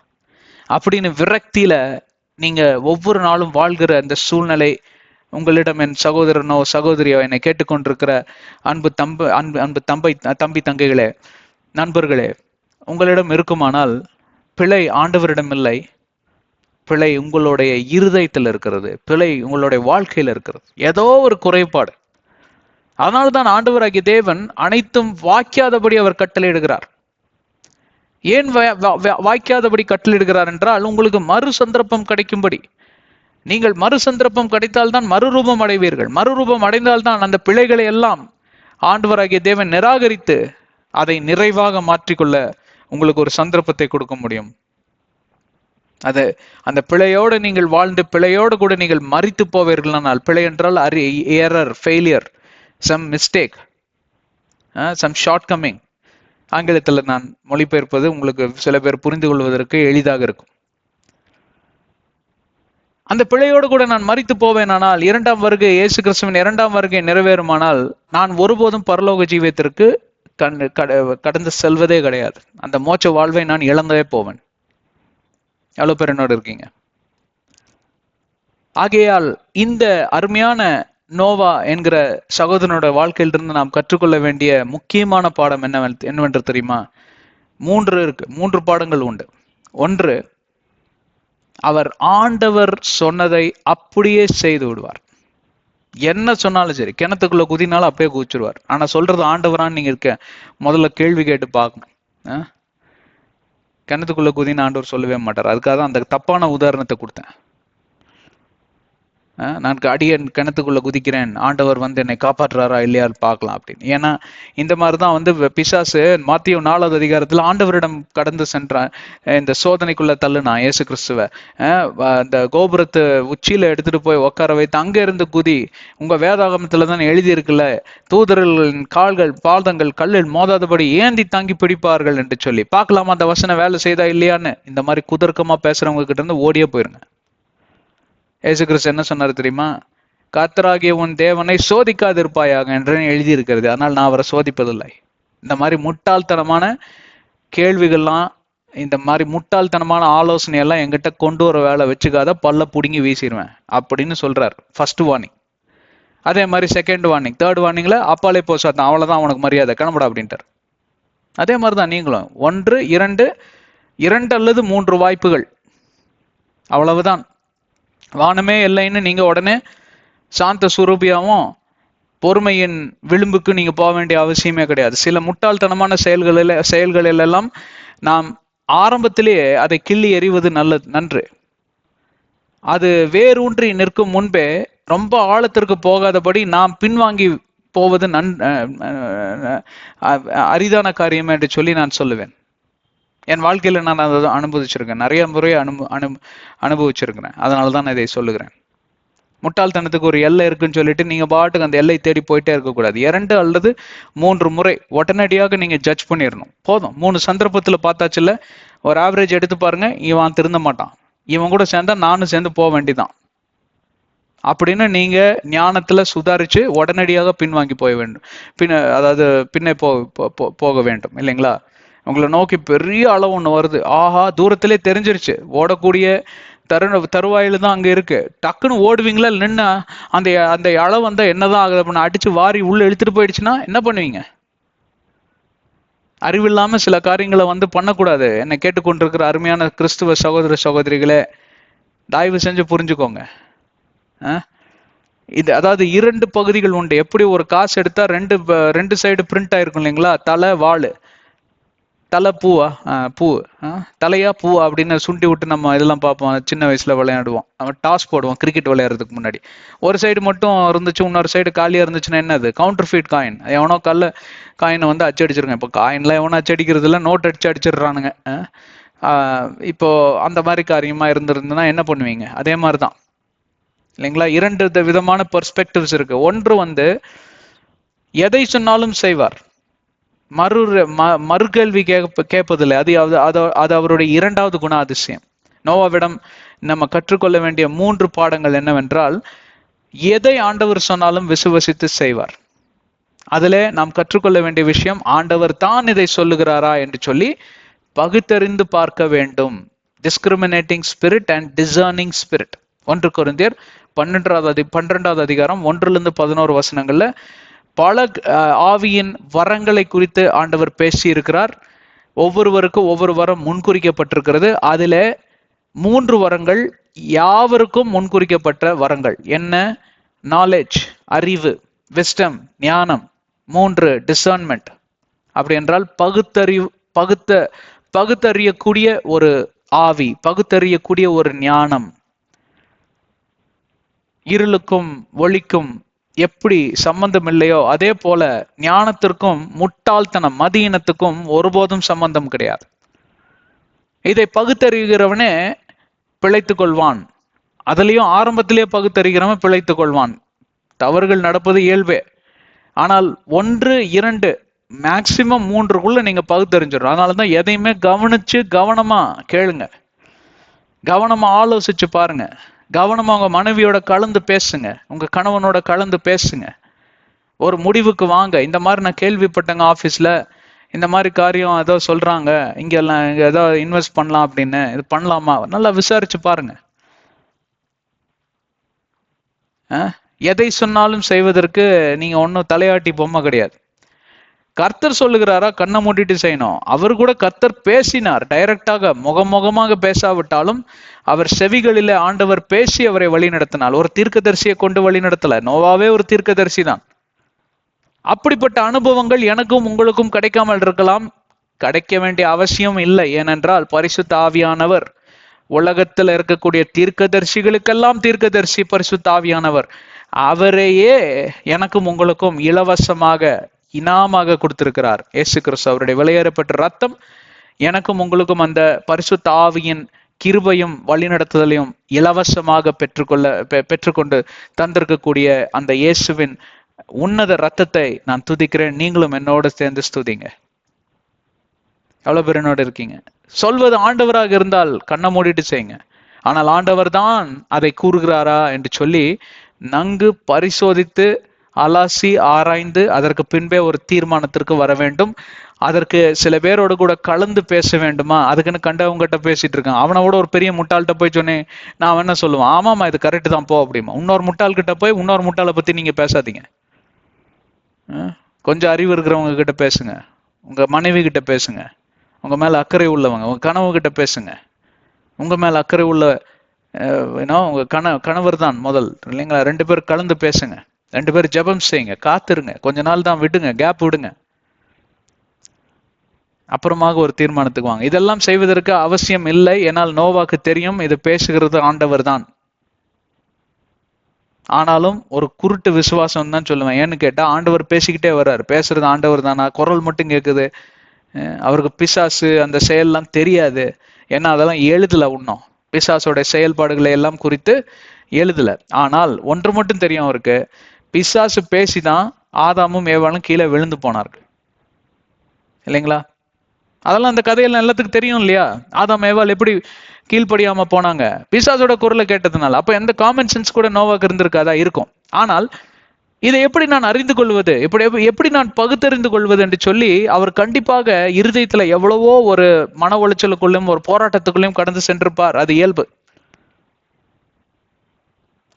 Speaker 1: அப்படின்னு விரக்தியில நீங்க ஒவ்வொரு நாளும் வாழ்கிற அந்த சூழ்நிலை உங்களிடம், என் சகோதரனோ சகோதரியோ, என்னை கேட்டுக்கொண்டிருக்கிற அன்பு தம்பி தங்கைகளே, நண்பர்களே, உங்களிடம் இருக்குமானால் பிழை ஆண்டவரிடம் இல்லை, பிழை உங்களுடைய இருதயத்தில் இருக்கிறது, பிழை உங்களுடைய வாழ்க்கையில் இருக்கிறது. ஏதோ ஒரு குறைபாடு. அதனால்தான் ஆண்டவராகிய தேவன் அனைத்தும் வாய்க்காதபடி அவர் கட்டளையிடுகிறார். ஏன் வாய்க்காதபடி கட்டளையிடுகிறார் என்றால், உங்களுக்கு மறு சந்தர்ப்பம் கிடைக்கும்படி. நீங்கள் மறு சந்தர்ப்பம் கிடைத்தால்தான் மறுரூபம் அடைவீர்கள். மறுரூபம் அடைந்தால்தான் அந்த பிழைகளை எல்லாம் ஆண்டவராகிய தேவன் நிராகரித்து அதை நிறைவாக மாற்றிக்கொள்ள உங்களுக்கு ஒரு சந்தர்ப்பத்தை கொடுக்க முடியும். அந்த பிழையோடு நீங்கள் வாழ்ந்து பிழையோடு கூட நீங்கள் மரித்து போவீர்களானால், பிழை என்றால் error, failure, some mistake, some shortcoming. ஆங்கிலத்தில் நான் மொழிபெயர்ப்பது உங்களுக்கு சில பேர் புரிந்து கொள்வதற்கு எளிதாக இருக்கும். அந்த பிழையோடு கூட நான் மரித்து போவேனானால், 2ஆம் வருகை, இயேசு கிறிஸ்துவின் 2ஆம் வருகை நிறைவேறுமானால், நான் ஒருபோதும் பரலோக ஜீவியத்திற்கு கடந்து செல்வதே கிடையாது. அந்த மோட்ச வாழ்வை நான் இழந்தே போவேன். எவ்வளவு பேர் என்னோடு இருக்கீங்க? ஆகையால் இந்த அருமையான நோவா என்கிற சகோதரனோட வாழ்க்கையிலிருந்து நாம் கற்றுக்கொள்ள வேண்டிய முக்கியமான பாடம் என்னவென்று தெரியுமா? மூன்று பாடங்கள் உண்டு. ஒன்று, அவர் ஆண்டவர் சொன்னதை அப்படியே செய்து விடுவார். என்ன சொன்னாலும் சரி, கிணத்துக்குள்ள குதினாலும் அப்படியே குதிச்சிருவார். ஆனா சொல்றது ஆண்டவரான்னு நீங்க முதல்ல கேள்வி கேட்டு பார்க்கணும். கிணத்துக்குள்ள குதின்னு ஆண்டவர் சொல்லவே மாட்டார். அதுக்காக தான் அந்த தப்பான உதாரணத்தை கொடுத்தேன். நான் அடியன் கிணத்துக்குள்ள குதிக்கிறேன், ஆண்டவர் என்னை காப்பாற்றுறாரா இல்லையான்னு பார்க்கலாம் அப்படின்னு. ஏன்னா இந்த மாதிரிதான் பிசாசு மாத்தியோ 4வது அதிகாரத்துல ஆண்டவரிடம் கடந்து சென்றான். இந்த சோதனைக்குள்ள தள்ளுனா இயேசு கிறிஸ்துவ அந்த கோபுரத்து உச்சியில எடுத்துட்டு போய் உட்கார வைத்து அங்க இருந்து குதி, உங்க வேதாகமத்துல தான் எழுதி இருக்குல்ல, தூதர்களின் கால்கள் பாதங்கள் கல்லில் மோதாதபடி ஏந்தி தாங்கி பிடிப்பார்கள் என்று சொல்லி பார்க்கலாமா அந்த வசனம் வேலை செய்தா இல்லையான்னு. இந்த மாதிரி குதர்க்கமா பேசுறவங்க கிட்ட இருந்து ஓடியே போயிருங்க. இயேசு கிறிஸ்து என்ன சொன்னாரு தெரியுமா? கர்த்தராகிய உன் தேவனை சோதிக்காதிருப்பாயாக என்று எழுதியிருக்கிறது, ஆனால் நான் அவரை சோதிப்பதில்லை. இந்த மாதிரி முட்டாள்தனமான கேள்விகள்லாம், இந்த மாதிரி முட்டாள்தனமான ஆலோசனை எல்லாம் என்கிட்ட கொண்டு வர வேலை வச்சுக்காத, பல்ல புடுங்கி வீசிடுவேன் அப்படின்னு சொல்றாரு. First warning. அதே மாதிரி செகண்ட் வார்னிங், தேர்ட் வார்னிங்ல அப்பாலே போ சாத்தான், அவ்வளவுதான் உனக்கு மரியாதை, கிளம்புடா அப்படின்ட்டார். அதே மாதிரிதான் நீங்களும் 1, 2 அல்லது 3 வாய்ப்புகள், அவ்வளவுதான். வானமே இல்லைன்னு நீங்க உடனே சாந்த சுரூபியாவும் பொறுமையின் விளிம்புக்கு நீங்க போக வேண்டிய அவசியமே கிடையாது. சில முட்டாள்தனமான செயல்களில் எல்லாம் நாம் ஆரம்பத்திலேயே அதை கிள்ளி எறிவது நன்று. அது வேரூன்றி நிற்கும் முன்பே ரொம்ப ஆழத்திற்கு போகாதபடி நாம் பின்வாங்கி போவது அரிதான காரியம் என்று சொல்லி நான் சொல்லுவேன். என் வாழ்க்கையில நான் அதை அனுபவிச்சிருக்கேன், நிறைய முறையை அனுபவிச்சிருக்கிறேன். அதனாலதான் நான் இதை சொல்லுகிறேன். முட்டாள்தனத்துக்கு ஒரு எல்லை இருக்குன்னு சொல்லிட்டு நீங்க பாட்டுக்கு அந்த எல்லை தேடி போயிட்டே இருக்கக்கூடாது. 2 அல்லது 3 முறை உடனடியாக நீங்க ஜட்ஜ் பண்ணிடணும். போதும். 3 சந்தர்ப்பத்துல பார்த்தாச்சுல, ஒரு ஆவரேஜ் எடுத்து பாருங்க, இவன் திருந்த மாட்டான், இவன் கூட சேர்ந்தா நானும் சேர்ந்து போக வேண்டிதான் அப்படின்னு நீங்க ஞானத்துல சுதாரிச்சு உடனடியாக பின்வாங்கி போக வேண்டும். அதாவது பின்னே போக வேண்டும் இல்லைங்களா? உங்களை நோக்கி பெரிய அளவு ஒண்ணு வருது, ஆஹா தூரத்திலே தெரிஞ்சிருச்சு, ஓடக்கூடிய தருவாயில தான் அங்க இருக்கு, டக்குன்னு ஓடுவீங்களா? நின்னா அந்த அந்த அளவு வந்தா என்னதான் ஆகுது அப்படின்னு அடிச்சு வாரி உள்ள இழுத்துட்டு போயிடுச்சுன்னா என்ன பண்ணுவீங்க? அறிவில்லாம சில காரியங்களை பண்ணக்கூடாது. என்னை கேட்டுக்கொண்டிருக்கிற அருமையான கிறிஸ்துவ சகோதர சகோதரிகளே, தயவு செஞ்சு புரிஞ்சுக்கோங்க. இது அதாவது 2 பகுதிகள் உண்டு. எப்படி ஒரு காசு எடுத்தா ரெண்டு சைடு பிரிண்ட் ஆயிருக்கும் இல்லைங்களா? தலை வாழு. தலை பூவா, பூ தலையா பூவா அப்படின்னு சுண்டி விட்டு நம்ம இதெல்லாம் பார்ப்போம். சின்ன வயசுல விளையாடுவோம், நம்ம டாஸ் போடுவோம் கிரிக்கெட் விளையாடுறதுக்கு முன்னாடி. ஒரு சைடு மட்டும் இருந்துச்சு, இன்னொரு சைடு காலியா இருந்துச்சுன்னா என்னது? Counterfeit coin. எவனோ காயினை அச்சடிச்சிருங்க. இப்போ காயின்லாம் எவனோ அச்சடிக்கிறது இல்லை, நோட் அடிச்சிடுறானுங்க. இப்போ அந்த மாதிரி காரியமா இருந்திருந்ததுன்னா என்ன பண்ணுவீங்க? அதே மாதிரிதான் இல்லைங்களா? 2 விதமான பெர்ஸ்பெக்டிவ்ஸ் இருக்கு. ஒன்று எதை சொன்னாலும் செய்வார், மறுகேள்வி கேட்பதில்லை. அது அவருடைய 2வது குணாதிசயம். நோவாவிடம் நம்ம கற்றுக்கொள்ள வேண்டிய 3 பாடங்கள் என்னவென்றால், எதை ஆண்டவர் சொன்னாலும் விசுவசித்து செய்வார். அதுல நாம் கற்றுக்கொள்ள வேண்டிய விஷயம், ஆண்டவர் தான் இதை சொல்லுகிறாரா என்று சொல்லி பகுத்தறிந்து பார்க்க வேண்டும். Discriminating spirit and discerning spirit. 1 கொரிந்தியர் 12வது அதிகாரம் 1-11 வசனங்கள்ல பல ஆவியின் வரங்களை குறித்து ஆண்டவர் பேசி இருக்கிறார். ஒவ்வொருவருக்கும் ஒவ்வொரு வரம் முன்குறிக்கப்பட்டிருக்கிறது. அதுல 3 வரங்கள் யாவருக்கும் முன்குறிக்கப்பட்ட வரங்கள். என்ன? நாலேஜ், அறிவு, விஸ்டம், ஞானம். 3 டிசர்ன்மெண்ட். அப்படி என்றால் பகுத்தறியக்கூடிய ஒரு ஆவி, பகுத்தறியக்கூடிய ஒரு ஞானம். இருளுக்கும் ஒளிக்கும் எப்படி சம்பந்தம் இல்லையோ அதே போல ஞானத்திற்கும் முட்டாள்தனம் மதியினத்துக்கும் ஒருபோதும் சம்பந்தம் கிடையாது. இதை பகுத்தறிகிறவனே பிழைத்துக் கொள்வான். அதுலயும் ஆரம்பத்திலேயே பகுத்தறிகிறவன் பிழைத்துக் கொள்வான். தவறுகள் நடப்பது இயல்பே. ஆனால் 1, 2 மேக்சிமம் 3க்குள்ள நீங்க பகுத்தறிஞ்சிடும். அதனாலதான் எதையுமே கவனமா கேளுங்க, கவனமா ஆலோசிச்சு பாருங்க, கவனமா உங்க மனைவியோட கலந்து பேசுங்க, உங்க கணவனோட கலந்து பேசுங்க, ஒரு முடிவுக்கு வாங்க. இந்த மாதிரி நான் கேள்விப்பட்டேங்க ஆபீஸ்ல, இந்த மாதிரி காரியம் ஏதோ சொல்றாங்க, இங்க ஏதோ இன்வெஸ்ட் பண்ணலாம் அப்படின்னு, இது பண்ணலாமா? நல்லா விசாரிச்சு பாருங்க. எதை சொன்னாலும் செய்வதற்கு நீங்க ஒன்னும் தலையாட்டி பொம்மை கிடையாது. கர்த்தர் சொல்லுகிறாரா, கண்ணை மூடிட்டு செய்யணும். அவர் கூட கர்த்தர் பேசினார் டைரக்டாக, முகமுகமாக பேசாவிட்டாலும் அவர் செவிகளிலே ஆண்டவர் பேசி அவரை வழி நடத்தினார். ஒரு தீர்க்கதரிசியை கொண்டு வழி நடத்தல, நோவாவே ஒரு தீர்க்கதரிசி தான். அப்படிப்பட்ட அனுபவங்கள் எனக்கும் உங்களுக்கும் கிடைக்காமல் இருக்கலாம், கிடைக்க வேண்டிய அவசியம் இல்லை. ஏனென்றால் பரிசுத்த ஆவியானவர் உலகத்தில் இருக்கக்கூடிய தீர்க்கதரிசிகளுக்கெல்லாம் தீர்க்கதரிசி பரிசுத்த ஆவியானவர். அவரையே எனக்கும் உங்களுக்கும் இலவசமாக இனாமாக கொடுத்திருக்கிறார். இயேசு கிறிஸ்து அவருடைய விலையேறப்பட்ட ரத்தம் எனக்கும் உங்களுக்கும் அந்த பரிசுத்த ஆவியின் கிருபையும் வழிநடத்துதலையும் இலவசமாக பெற்றுக்கொண்டு தந்திருக்கக்கூடிய அந்த இயேசுவின் உன்னத ரத்தத்தை நான் துதிக்கிறேன். நீங்களும் என்னோட சேர்ந்து ஸ்துதிங்க. எவ்வளவு பேர் என்னோட இருக்கீங்க? சொல்வது ஆண்டவராக இருந்தால் கண்ணை மூடிட்டு செய்யுங்க. ஆனால் ஆண்டவர் தான் அதை கூறுகிறாரா என்று சொல்லி நன்கு பரிசோதித்து அலாசி ஆராய்ந்து அதற்கு பின்பே ஒரு தீர்மானத்திற்கு வர வேண்டும். அதற்கு சில பேரோடு கூட கலந்து பேச வேண்டுமா? அதுக்குன்னு கண்டவங்ககிட்ட பேசிட்டு இருக்கான். அவனோட ஒரு பெரிய முட்டாள்கிட்ட போய் சொன்னேன், நான் என்ன சொல்லுவான், ஆமாமா இது கரெக்டு தான் போ அப்படிமா. இன்னொரு முட்டாள் கிட்ட போய் இன்னொரு முட்டாளை பத்தி நீங்க பேசாதீங்க. கொஞ்சம் அறிவு இருக்கிறவங்க கிட்ட பேசுங்க, உங்க மனைவி கிட்ட பேசுங்க, உங்க மேல அக்கறை உள்ளவங்க, உங்க கனவு கிட்ட பேசுங்க. உங்க மேல அக்கறை உள்ள உங்க கணவர் தான் முதல் இல்லைங்களா? 2 பேர் கலந்து பேசுங்க, 2 பேர் ஜெபம் செய்யுங்க, காத்துருங்க, கொஞ்ச நாள் தான் விடுங்க, கேப் விடுங்க, அப்புறமாக ஒரு தீர்மானத்துக்கு வாங்க. இதெல்லாம் செய்வதற்கு அவசியம் இல்லை. ஏனால் நோவாக்கு தெரியும் இது பேசுகிறது ஆண்டவர் தான். ஆனாலும் ஒரு குருட்டு விசுவாசம் தான் சொல்லுவேன். ஏன்னு கேட்டா ஆண்டவர் பேசிக்கிட்டே வர்றாரு, பேசுறது ஆண்டவர் தானா? குரல் மட்டும் கேட்குது. அவருக்கு பிசாசு அந்த செயல்லாம் தெரியாது. ஏன்னா அதெல்லாம் எழுதல, இன்னும் பிசாசோட செயல்பாடுகளை எல்லாம் குறித்து எழுதல. ஆனால் ஒன்று மட்டும் தெரியும் அவருக்கு, பிசாசு பேசிதான் ஆதாமும் ஏவாளும் கீழே விழுந்து போனார்கள் இல்லைங்களா? அதெல்லாம் அந்த கதையெல்லாம் எல்லாத்துக்கும் தெரியும் இல்லையா? ஆதாம் ஏவாள் எப்படி கீழ்ப்படியாம போனாங்க, பிசாசோட குரலை கேட்டதுனால. அப்ப எந்த காமன் சென்ஸ் கூட நோவாக்கு இருந்திருக்காதா? இருக்கும். ஆனால் இதை எப்படி நான் அறிந்து கொள்வது, எப்படி நான் பகுத்தறிந்து கொள்வது என்று சொல்லி அவர் கண்டிப்பாக இருதயத்துல எவ்வளவோ ஒரு மன உளைச்சலுக்குள்ளும் ஒரு போராட்டத்துக்குள்ளையும் கடந்து சென்றிருப்பார். அது இயல்பு.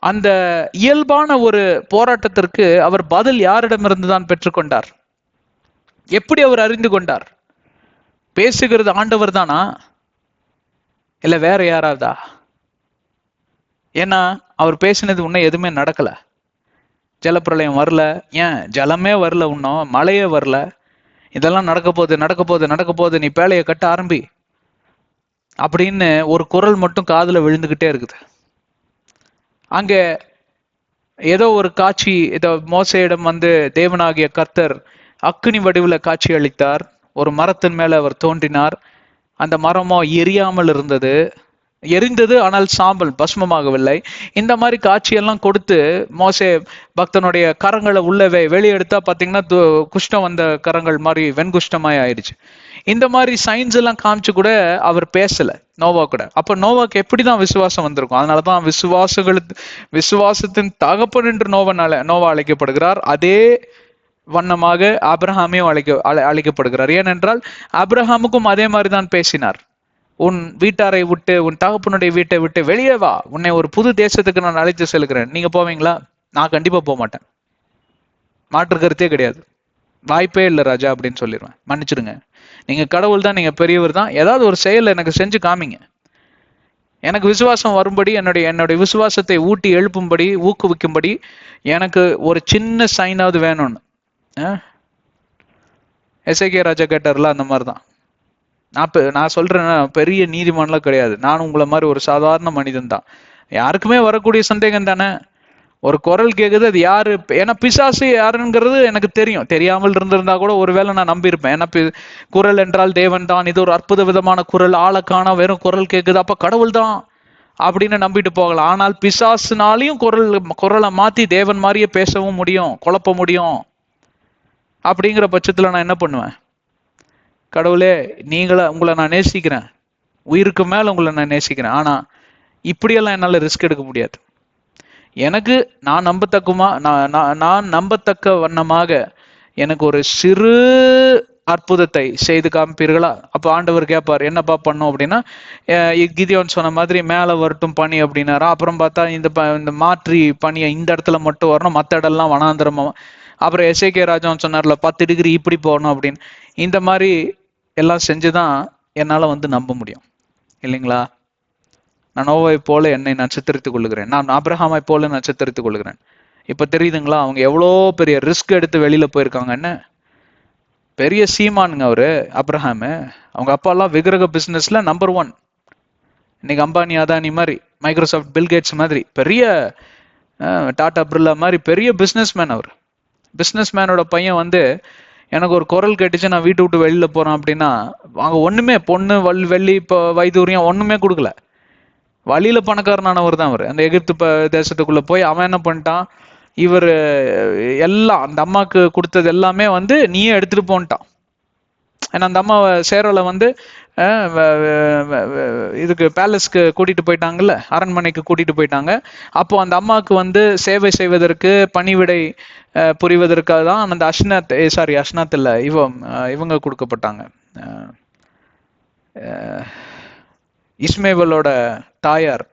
Speaker 1: அந்த இயல்பான ஒரு போராட்டத்திற்கு அவர் பதில் யாரிடமிருந்து தான் பெற்றுக்கொண்டார்? எப்படி அவர் அறிந்து கொண்டார்? பேசுகிறது ஆண்டவர் தானா இல்ல வேற யாராவதா? ஏன்னா அவர் பேசினது இன்னும் எதுவுமே நடக்கல. ஜலப்பிரளயம் வரல, ஏன் ஜலமே வரல, இன்னும் மழையே வரல. இதெல்லாம் நடக்க போகுது, நீ பேழையை கட்ட ஆரம்பி அப்படின்னு ஒரு குரல் மட்டும் காதுல விழுந்துகிட்டே இருக்குது. அங்க ஏதோ ஒரு காட்சி, ஏதோ மோசேயிடம் தேவனாகிய கர்த்தர் அக்கினி வடிவுல காட்சி அளித்தார். ஒரு மரத்தின் மேல அவர் தோன்றினார். அந்த மரமோ எரியாமல் இருந்தது, எரிந்தது ஆனால் சாம்பல் பஸ்மமாகவில்லை. இந்த மாதிரி காட்சியெல்லாம் கொடுத்து மோசே பக்தனுடைய கரங்களை உள்ளவே வெளியெடுத்தா பாத்தீங்கன்னா குஷ்டம் வந்த கரங்கள் மாதிரி வெண்குஷ்டமாய் ஆயிடுச்சு. இந்த மாதிரி சயின்ஸ் எல்லாம் காமிச்சு கூட அவர் பேசல நோவா கூட. அப்ப நோவாக்கு எப்படிதான் விசுவாசம் வந்திருக்கும்? அதனாலதான் விசுவாசத்தின் தகப்பன் என்று நோவா அழைக்கப்படுகிறார். அதே வண்ணமாக ஆபிரகாமையும் அழைக்கப்படுகிறார். ஏனென்றால் ஆபிரகாமுக்கும் அதே மாதிரிதான் பேசினார். உன் வீட்டாரை விட்டு, உன் தகப்பனுடைய வீட்டை விட்டு வெளியே வா, உன்னை ஒரு புது தேசத்துக்கு நான் அழைத்து செல்கிறேன், நீங்க போவீங்களா? நான் கண்டிப்பா போக மாட்டேன், மாற்று கருத்தே கிடையாது, வாய்ப்பே இல்லை ராஜா அப்படின்னு சொல்லிடுவேன். மன்னிச்சிடுங்க, நீங்க கடவுள் தான், நீங்க பெரியவர் தான், ஏதாவது ஒரு செயல் எனக்கு செஞ்சு காமிங்க, எனக்கு விசுவாசம் வரும்படி, என்னுடைய விசுவாசத்தை ஊட்டி எழுப்பும்படி, ஊக்குவிக்கும்படி எனக்கு ஒரு சின்ன சைனாவது வேணும்னு எசேக்கியா ராஜா கேட்டார்ல, அந்த மாதிரிதான். நான் சொல்றேன், பெரிய நீதிமான்லாம் கிடையாது, நான் உங்களை மாதிரி ஒரு சாதாரண மனிதன் தான். யாருக்குமே வரக்கூடிய சந்தேகம் தானே. ஒரு குரல் கேக்குது, அது யாரு? ஏன்னா பிசாசு யாருங்கிறது எனக்கு தெரியும். தெரியாமல் இருந்திருந்தா கூட ஒருவேளை நான் நம்பியிருப்பேன். ஏன்னா குரல் என்றால் தேவன் தான், இது ஒரு அற்புத விதமான குரல், ஆளக்கான வெறும் குரல் கேக்குது, அப்ப கடவுள் தான் அப்படின்னு நம்பிட்டு போகலாம். ஆனால் பிசாசுனாலையும் குரலை மாத்தி தேவன் மாதிரியே பேசவும் முடியும், குழப்ப முடியும். அப்படிங்கிற பட்சத்துல நான் என்ன பண்ணுவேன்? கடவுளே, உங்களை நான் நேசிக்கிறேன், உயிருக்கு மேல உங்களை நான் நேசிக்கிறேன், ஆனா இப்படியெல்லாம் என்னால ரிஸ்க் எடுக்க முடியாது. எனக்கு நான் நம்பத்தக்க வண்ணமாக எனக்கு ஒரு சிறு அற்புதத்தை செய்து காமிப்பீர்களா? அப்ப ஆண்டவர் கேட்பார், என்னப்பா பண்ணும் அப்படின்னா, கிதியோன் சொன்ன மாதிரி மேல வரட்டும் பனி அப்படின்னாரா. அப்புறம் பார்த்தா இந்த மாற்றி பனியை இந்த இடத்துல மட்டும் வரணும், மற்ற இடம்லாம் வனாந்திரமா. அப்புறம் எஸ்ஐகே ராஜான்னு சொன்னார்ல 10 டிகிரி இப்படி போகணும் அப்படின்னு. இந்த மாதிரி எல்லாம் செஞ்சுதான் என்னால நம்ப முடியும், இல்லைங்களா? நான் நோவை போல என்னை நட்சத்திரித்துக் கொள்ளுகிறேன், நான் ஆபிரகாமை போல நட்சத்திரித்துக் கொள்ளுகிறேன். இப்ப தெரியுதுங்களா அவங்க எவ்வளோ பெரிய ரிஸ்க் எடுத்து வெளியில போயிருக்காங்கன்னு? பெரிய சீமானுங்க அவரு அப்ரஹாமு. அவங்க அப்பா எல்லாம் விக்கிரக பிசினஸ்ல நம்பர் 1. இன்னைக்கு அம்பானி அதானி மாதிரி, மைக்ரோசாஃப்ட் பில்கேட்ஸ் மாதிரி பெரிய, டாடா பிர்லா மாதிரி பெரிய பிசினஸ் மேன் அவர். பிசினஸ் மேனோட பையன் எனக்கு ஒரு குரல் கேட்டுச்சு, நான் வீட்டு விட்டு வெளியில போறேன் அப்படின்னா, அவங்க ஒண்ணுமே பொண்ணு வெள்ளி இப்போ வைதூரியம் ஒண்ணுமே கொடுக்கல. வழியில பணக்காரனானவர் தான் அவர். அந்த எகிப்து தேசத்துக்குள்ள போய் அவன் என்ன பண்ணிட்டான், இவர் எல்லாம் அந்த அம்மாக்கு கொடுத்தது எல்லாமே நீயே எடுத்துட்டு போன்ட்டான். ஏன்னா அந்த அம்மா சேரோல இதுக்கு பேலஸ்க்கு கூட்டிட்டு போயிட்டாங்கல்ல, அரண்மனைக்கு கூட்டிட்டு போயிட்டாங்க. அப்போ அந்த அம்மாவுக்கு சேவை செய்வதற்கு, பணிவிடை புரிவதற்காக தான் அந்த அஷ்னாத் இல்ல, இவங்க கொடுக்கப்பட்டாங்க. இஸ்மேவலோட தாயார்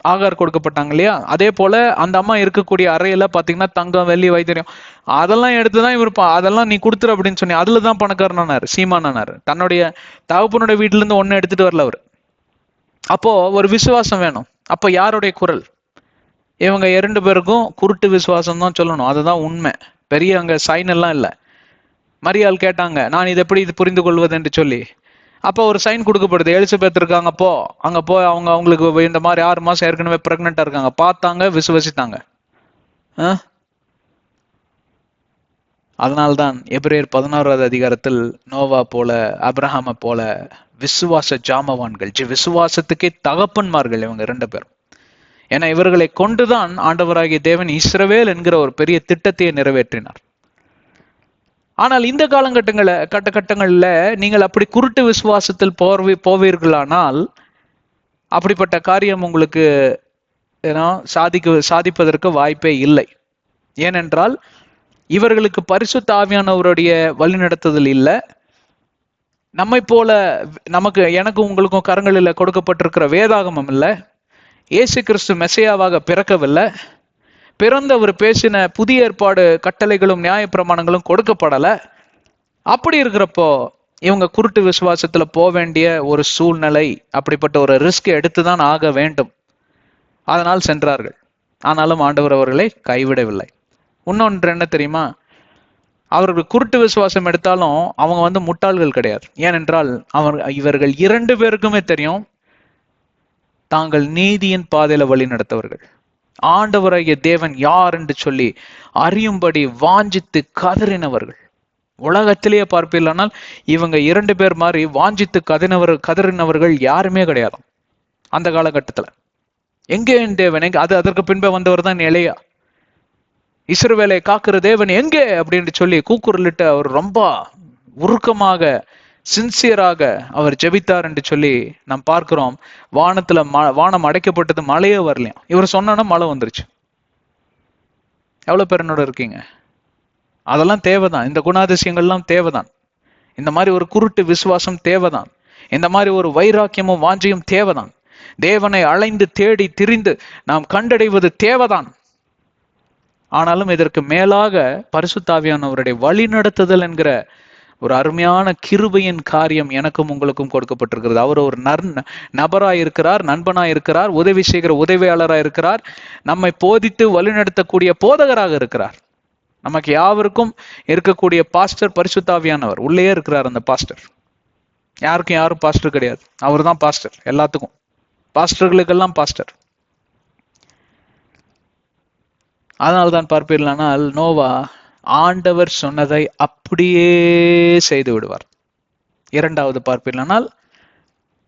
Speaker 1: ஆகார் கொடுக்கப்பட்டாங்க இல்லையா? அதே போல அந்த அம்மா இருக்கக்கூடிய அறையில பாத்தீங்கன்னா தங்கம், வெள்ளி, வைத்தியம் அதெல்லாம் எடுத்துதான் இவர் அதெல்லாம் நீ கொடுத்துரு அப்படின்னு சொன்னி அதுலதான் பணக்காரனானாரு, சீமானானாரு. தன்னுடைய தகப்பனுடைய வீட்டுல இருந்து ஒண்ணு எடுத்துட்டு வரல அவரு. அப்போ ஒரு விசுவாசம் வேணும். அப்ப யாருடைய குரல்? இவங்க 2 பேருக்கும் குருட்டு விசுவாசம் தான் சொல்லணும், அதுதான் உண்மை. பெரிய அங்க சைன் எல்லாம் இல்ல. மரியாள் கேட்டாங்க, நான் இது எப்படி இது புரிந்து கொள்வது என்று சொல்லி. அப்போ ஒரு சைன் கொடுக்கப்படுது, எலிசபெத் இருக்காங்க, அங்க போய் அவங்களுக்கு இந்த மாதிரி 6 மாசம் ஏற்கனவே பிரெக்னெண்டா இருக்காங்க, பார்த்தாங்க, விசுவசித்தாங்க. அதனால்தான் எபிரேயர் 11வது அதிகாரத்தில் நோவா போல, அப்ரஹாம போல விசுவாச ஜாமவான்கள், விசுவாசத்துக்கே தகப்பன்மார்கள் இவங்க 2 பேரும். ஏன்னா இவர்களை கொண்டுதான் ஆண்டவராகிய தேவன் இஸ்ரவேல் என்கிற ஒரு பெரிய திட்டத்தையே நிறைவேற்றினார். ஆனால் இந்த கட்டங்கள்ல நீங்கள் அப்படி குருட்டு விசுவாசத்தில் போவீர்களானால் அப்படிப்பட்ட காரியம் உங்களுக்கு சாதிப்பதற்கு வாய்ப்பே இல்லை. ஏனென்றால் இவர்களுக்கு பரிசுத்த ஆவியானவருடைய வழிநடத்துதல் இல்லை. நம்மை போல எனக்கு உங்களுக்கும் கரங்களில் கொடுக்கப்பட்டிருக்கிற வேதாகமம் இல்லை. இயேசு கிறிஸ்து மெசையாவாக பிறக்கவில்லை. பிறந்தவர் பேசின புதிய ஏற்பாடு கட்டளைகளும் நியாய பிரமாணங்களும் கொடுக்கப்படலை. அப்படி இருக்கிறப்போ இவங்க குருட்டு விசுவாசத்துல போக வேண்டிய ஒரு சூழ்நிலை, அப்படிப்பட்ட ஒரு ரிஸ்க் எடுத்துதான் ஆக வேண்டும். அதனால் சென்றார்கள். ஆனாலும் ஆண்டவர் அவர்களை கைவிடவில்லை. இன்னொன்று என்ன தெரியுமா? அவர்கள் குருட்டு விசுவாசம் எடுத்தாலும் அவங்க முட்டாள்கள் கிடையாது. ஏனென்றால் இவர்கள் 2 பேருக்குமே தெரியும் தாங்கள் நீதியின் பாதையில வழி நடத்தவர்கள். ஆண்டவராகிய தேவன் யார் என்று சொல்லி அறியும்படி வாஞ்சித்து கதறினவர்கள். உலகத்திலேயே பார்ப்பீர்களானால் இவங்க 2 பேர் மாதிரி வாஞ்சித்து கதறினவர்கள் யாருமே கிடையாது அந்த காலகட்டத்துல. எங்கே என் தேவன் எங்க? அதற்கு பின்பே வந்தவர் தான் எலியா. இஸ்ரவேலை காக்கிற தேவன் எங்கே அப்படின்னு சொல்லி கூக்குரலிட்டு அவர் ரொம்ப உருக்கமாக, சின்சியராக அவர் ஜெபித்தார் என்று சொல்லி நாம் பார்க்கிறோம். வானம் அடைக்கப்பட்டது, மழையே வரலையாம். இவர் சொன்னா மழை வந்துருச்சு. எவ்வளவு பேர் என்னோட இருக்கீங்க? அதெல்லாம் தேவைதான். இந்த குணாதிசயங்கள்லாம் தேவைதான். இந்த மாதிரி ஒரு குருட்டு விசுவாசம் தேவைதான். இந்த மாதிரி ஒரு வைராக்கியமும் வாஞ்சியும் தேவைதான். தேவனை அலைந்து தேடி திரிந்து நாம் கண்டடைவது தேவைதான். ஆனாலும் இதற்கு மேலாக பரிசுத்த ஆவியானவருடைய வழி நடத்துதல் என்கிற ஒரு அருமையான கிருபையின் காரியம் எனக்கும் உங்களுக்கும் கொடுக்கப்பட்டிருக்கிறது. அவர் ஒரு நபராய் இருக்கிறார், நண்பனாய் இருக்கிறார், உதவி செய்கிற உதவியாளராக இருக்கிறார், நம்மை போதித்து வழிநடத்தக்கூடிய போதகராக இருக்கிறார். நமக்கு யாவருக்கும் இருக்கக்கூடிய பாஸ்டர் பரிசுத்த ஆவியானவர் உள்ளே இருக்கிறார். அந்த பாஸ்டர் யாரும் பாஸ்டர் கிடையாது, அவர் தான் பாஸ்டர். எல்லாத்துக்கும் பாஸ்டர்களுக்கெல்லாம் பாஸ்டர். அதனால்தான் பார்ப்பீர்களானால் நோவா ஆண்டவர் சொன்னதை அப்படியே செய்து விடுவார். 2வது பார்ப்பீர்களானால்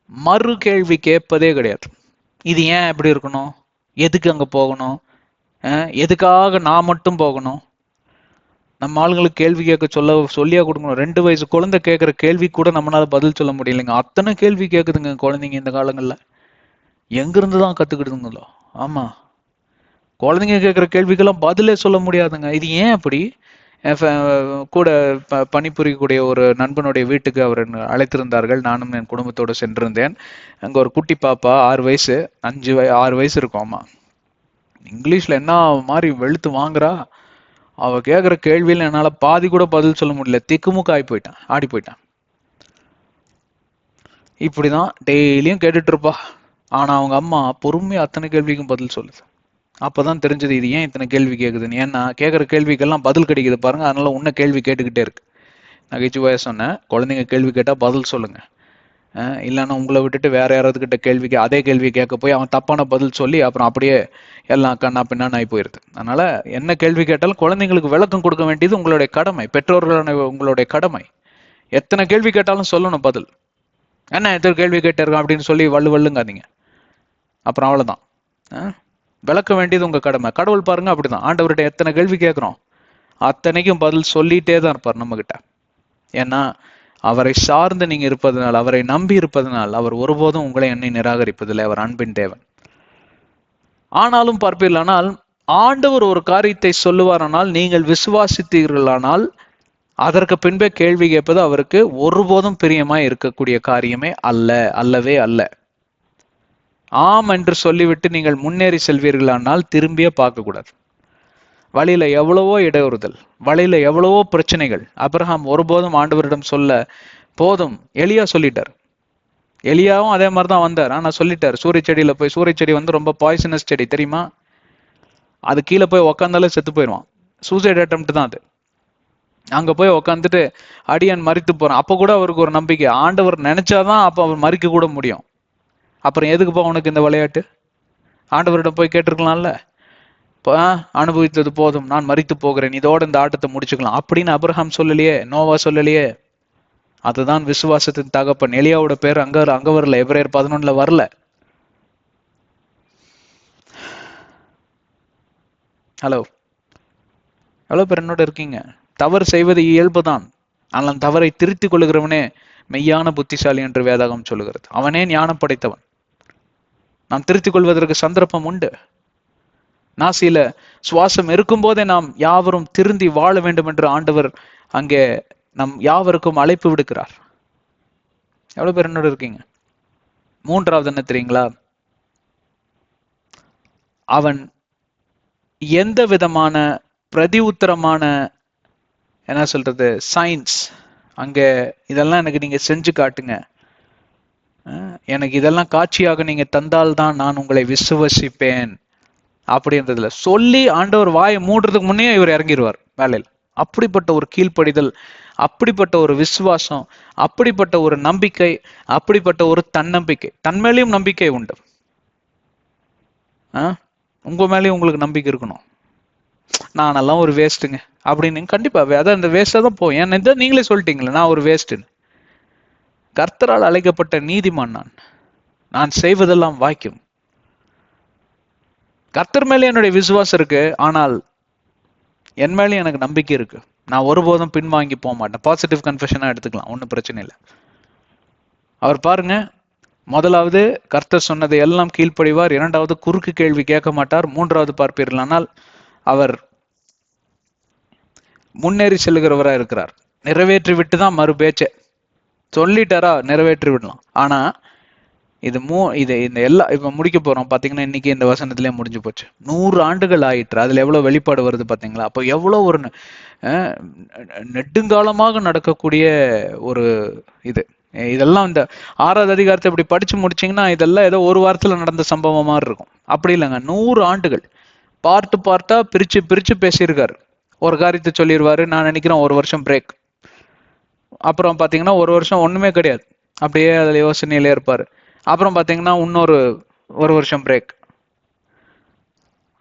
Speaker 1: மறு கேள்வி கேட்பதே கிடையாது. இது ஏன் எப்படி இருக்கணும், எதுக்கு அங்க போகணும், எதுக்காக நான் மட்டும் போகணும்? நம்ம ஆளுங்களுக்கு கேள்வி கேட்க சொல்லியா கொடுக்கணும். 2 வயசு குழந்தை கேட்கிற கேள்வி கூட நம்மளால பதில் சொல்ல முடியலைங்க. அத்தனை கேள்வி கேட்குதுங்க குழந்தைங்க இந்த காலங்கள்ல. எங்கிருந்துதான் கத்துக்கிடுதுங்களோ? ஆமா, குழந்தைங்க கேட்கிற கேள்விக்கெல்லாம் பதிலே சொல்ல முடியாதுங்க. இது ஏன் அப்படி? கூட பணிபுரியக்கூடிய ஒரு நண்பனுடைய வீட்டுக்கு அவர் அழைத்திருந்தார்கள். நானும் என் குடும்பத்தோடு சென்றிருந்தேன். அங்க ஒரு குட்டி பாப்பா 6 வயசு, 6 வயசு இருக்கும். ஆமா, இங்கிலீஷ்ல என்ன மாதிரி வெளுத்து வாங்குறா. அவ கேக்குற கேள்வியில என்னால பாதி கூட பதில் சொல்ல முடியல. திக்குமுக்கு ஆகி போயிட்டான், ஆடி போயிட்டான். இப்படிதான் டெய்லியும் கேட்டுட்டு இருப்பா. ஆனா அவங்க அம்மா பொறுமையா அத்தனை கேள்விக்கும் பதில் சொல்லுது. அப்பதான் தெரிஞ்சது இது ஏன் இத்தனை கேள்வி கேக்குதுன்னு. ஏன்னா கேட்குற கேள்விக்கெல்லாம் பதில் கிடைக்குது பாருங்க, அதனால உன்ன கேள்வி கேட்டுக்கிட்டே இருக்கு. நகைச்சுவையா சொன்னேன், குழந்தைங்க கேள்வி கேட்டா பதில் சொல்லுங்க. இல்லைன்னா உங்களை விட்டுட்டு வேற யாராவது கிட்ட கேள்விக்கு அதே கேள்வி கேட்க போய் அவன் தப்பான பதில் சொல்லி அப்புறம் அப்படியே எல்லாம் கண்ணா பின்னான்னு ஆகி போயிருது. அதனால என்ன கேள்வி கேட்டாலும் குழந்தைங்களுக்கு விளக்கம் கொடுக்க வேண்டியது உங்களுடைய கடமை, பெற்றோர்களான உங்களுடைய கடமை. எத்தனை கேள்வி கேட்டாலும் சொல்லணும் பதில். என்ன எத்தனை கேள்வி கேட்டிருக்கான் அப்படின்னு சொல்லி வள்ளுங்காதீங்க, அப்புறம் அவ்வளவுதான். விளக்க வேண்டியது உங்க கடமை. கடவுள் பாருங்க அப்படிதான், ஆண்டவர்கிட்ட எத்தனை கேள்வி கேட்கிறோம் அத்தனைக்கும் பதில் சொல்லிட்டே தான் இருப்பார் நம்ம கிட்ட. ஏன்னா அவரை சார்ந்து நீங்க இருப்பதனால், அவரை நம்பி இருப்பதனால் அவர் ஒருபோதும் உங்களை என்னை நிராகரிப்பதில்லை. அவர் அன்பின் தேவன். ஆனாலும் பார்ப்பீர்களானால் ஆண்டவர் ஒரு காரியத்தை சொல்லுவாரானால் நீங்கள் விசுவாசித்தீர்களானால் அதற்கு பின்பே கேள்வி கேட்பது அவருக்கு ஒருபோதும் பிரியமாய் இருக்கக்கூடிய காரியமே அல்ல, அல்லவே அல்ல. ஆம் என்று சொல்லிவிட்டு நீங்கள் முன்னேறி செல்வீர்களானால் திரும்பியே பார்க்க கூடாது. வழியில எவ்வளவோ இடையூறுதல், வழியில எவ்வளவோ பிரச்சனைகள். அப்ரஹாம் ஒருபோதும் ஆண்டவரிடம் சொல்ல போதும், எலியா சொல்லிட்டார். எலியாவும் அதே மாதிரிதான் வந்தார். ஆனா சொல்லிட்டார், சூரிய செடியில போய், சூரிய செடி வந்து ரொம்ப பாய்சனஸ் செடி தெரியுமா, அது கீழே போய் உக்காந்தாலே செத்து போயிடுவான். சூசைட் அட்டெம்ப்ட் தான் அது. அங்க போய் உக்காந்துட்டு அடியான் மறித்து போறான். அப்ப கூட அவருக்கு ஒரு நம்பிக்கை, ஆண்டவர் நினைச்சாதான் அப்ப அவர் மறிக்க கூட முடியும். அப்புறம் எதுக்குப்பா உனக்கு இந்த விளையாட்டு? ஆண்டவரிடம் போய் கேட்டிருக்கலாம்ல, அனுபவித்தது போதும், நான் மறித்து போகிறேன், இதோட இந்த ஆட்டத்தை முடிச்சுக்கலாம் அப்படின்னு அப்ரஹாம் சொல்லலையே, நோவா சொல்லலையே. அதுதான் விசுவாசத்தின் தகப்பன். எலியாவோட பேர் அங்க வரல, எபிரேயர் 11 வரல. ஹலோ, எவ்வளவு பேர் என்னோட இருக்கீங்க? தவறு செய்வது இயல்புதான், ஆனால் தவறை திருத்திக் கொள்ளுகிறவனே மெய்யான புத்திசாலி என்று வேதாகம் சொல்லுகிறது. அவனே ஞானம் படைத்தவன். நாம் திருத்திக் கொள்வதற்கு சந்தர்ப்பம் உண்டு. நாசியில சுவாசம் இருக்கும் போதே நாம் யாவரும் திருந்தி வாழ வேண்டும் என்று ஆண்டவர் அங்கே நம் யாவருக்கும் அழைப்பு விடுக்கிறார். எவ்வளவு பேர் என்னோட இருக்கீங்க? மூன்றாவது என்ன தெரியுங்களா? அவன் எந்த விதமான பிரதி உத்தரமான என்ன சொல்றது சயின்ஸ், அங்க இதெல்லாம் எனக்கு நீங்க செஞ்சு காட்டுங்க, எனக்கு இதெல்லாம் காட்சியாக நீங்க தந்தால்தான் நான் உங்களை விசுவசிப்பேன் அப்படின்றதுல சொல்லி ஆண்டவர் வாயை மூடுறதுக்கு முன்னே இவர் இறங்கிடுவார் வேலையில். அப்படிப்பட்ட ஒரு கீழ்ப்படிதல், அப்படிப்பட்ட ஒரு விசுவாசம், அப்படிப்பட்ட ஒரு நம்பிக்கை, அப்படிப்பட்ட ஒரு தன்னம்பிக்கை. தன்மேலையும் நம்பிக்கை உண்டு. உங்க மேலேயும் உங்களுக்கு நம்பிக்கை இருக்கணும். நானெல்லாம் ஒரு வேஸ்ட்டுங்க அப்படின்னு கண்டிப்பா அதான் இந்த வேஸ்டா தான் போகும். ஏன்னா நீங்களே சொல்லிட்டீங்களே நான் ஒரு வேஸ்ட்டுன்னு. கர்த்தரால் அழைக்கப்பட்ட நீதிமான் நான் செய்வதெல்லாம் வாய்க்கும். கர்த்தர் மேலே என்னுடைய விசுவாசம் இருக்கு, ஆனால் என் மேலே எனக்கு நம்பிக்கை இருக்கு. நான் ஒருபோதும் பின்வாங்கி போக மாட்டேன். பாசிட்டிவ் கன்ஃபெஷனா எடுத்துக்கலாம், ஒன்றும் பிரச்சனை இல்லை. அவர் பாருங்க, முதலாவது கர்த்தர் சொன்னதை எல்லாம் கீழ்ப்படிவார், இரண்டாவது குறுக்கு கேள்வி கேட்க மாட்டார், மூன்றாவது பார்ப்பீர்கள் ஆனால் அவர் முன்னேறி செல்லுகிறவரா இருக்கிறார். நிறைவேற்றி விட்டு தான் மறு பேச்சை சொல்லிட்டாரா நிறைவேற்றி விடலாம். ஆனா இது இந்த எல்லா இப்ப முடிக்க போறோம் பாத்தீங்கன்னா, இன்னைக்கு இந்த வசனத்திலே முடிஞ்சு போச்சு. 100 ஆண்டுகள் ஆயிற்று. அதுல எவ்வளவு வெளிப்பாடு வருது பாத்தீங்களா? அப்போ எவ்வளவு ஒரு நெடுங்காலமாக நடக்கக்கூடிய ஒரு இதெல்லாம் இந்த 6வது அதிகாரத்தை இப்படி படிச்சு முடிச்சீங்கன்னா இதெல்லாம் ஏதோ ஒரு வாரத்துல நடந்த சம்பவம் மாதிரி இருக்கும். அப்படி இல்லைங்க, 100 ஆண்டுகள் பார்ட்டா பிரிச்சு பிரிச்சு பேசியிருக்காரு. ஒரு காரியத்தை சொல்லிடுவாரு, நான் நினைக்கிறேன் 1 வருஷம் பிரேக். அப்புறம் பாத்தீங்கன்னா 1 வருஷம் ஒண்ணுமே கிடையாது, அப்படியே அதுல யோசனையிலே இருப்பாரு. அப்புறம் பாத்தீங்கன்னா இன்னொரு 1 வருஷம் பிரேக்.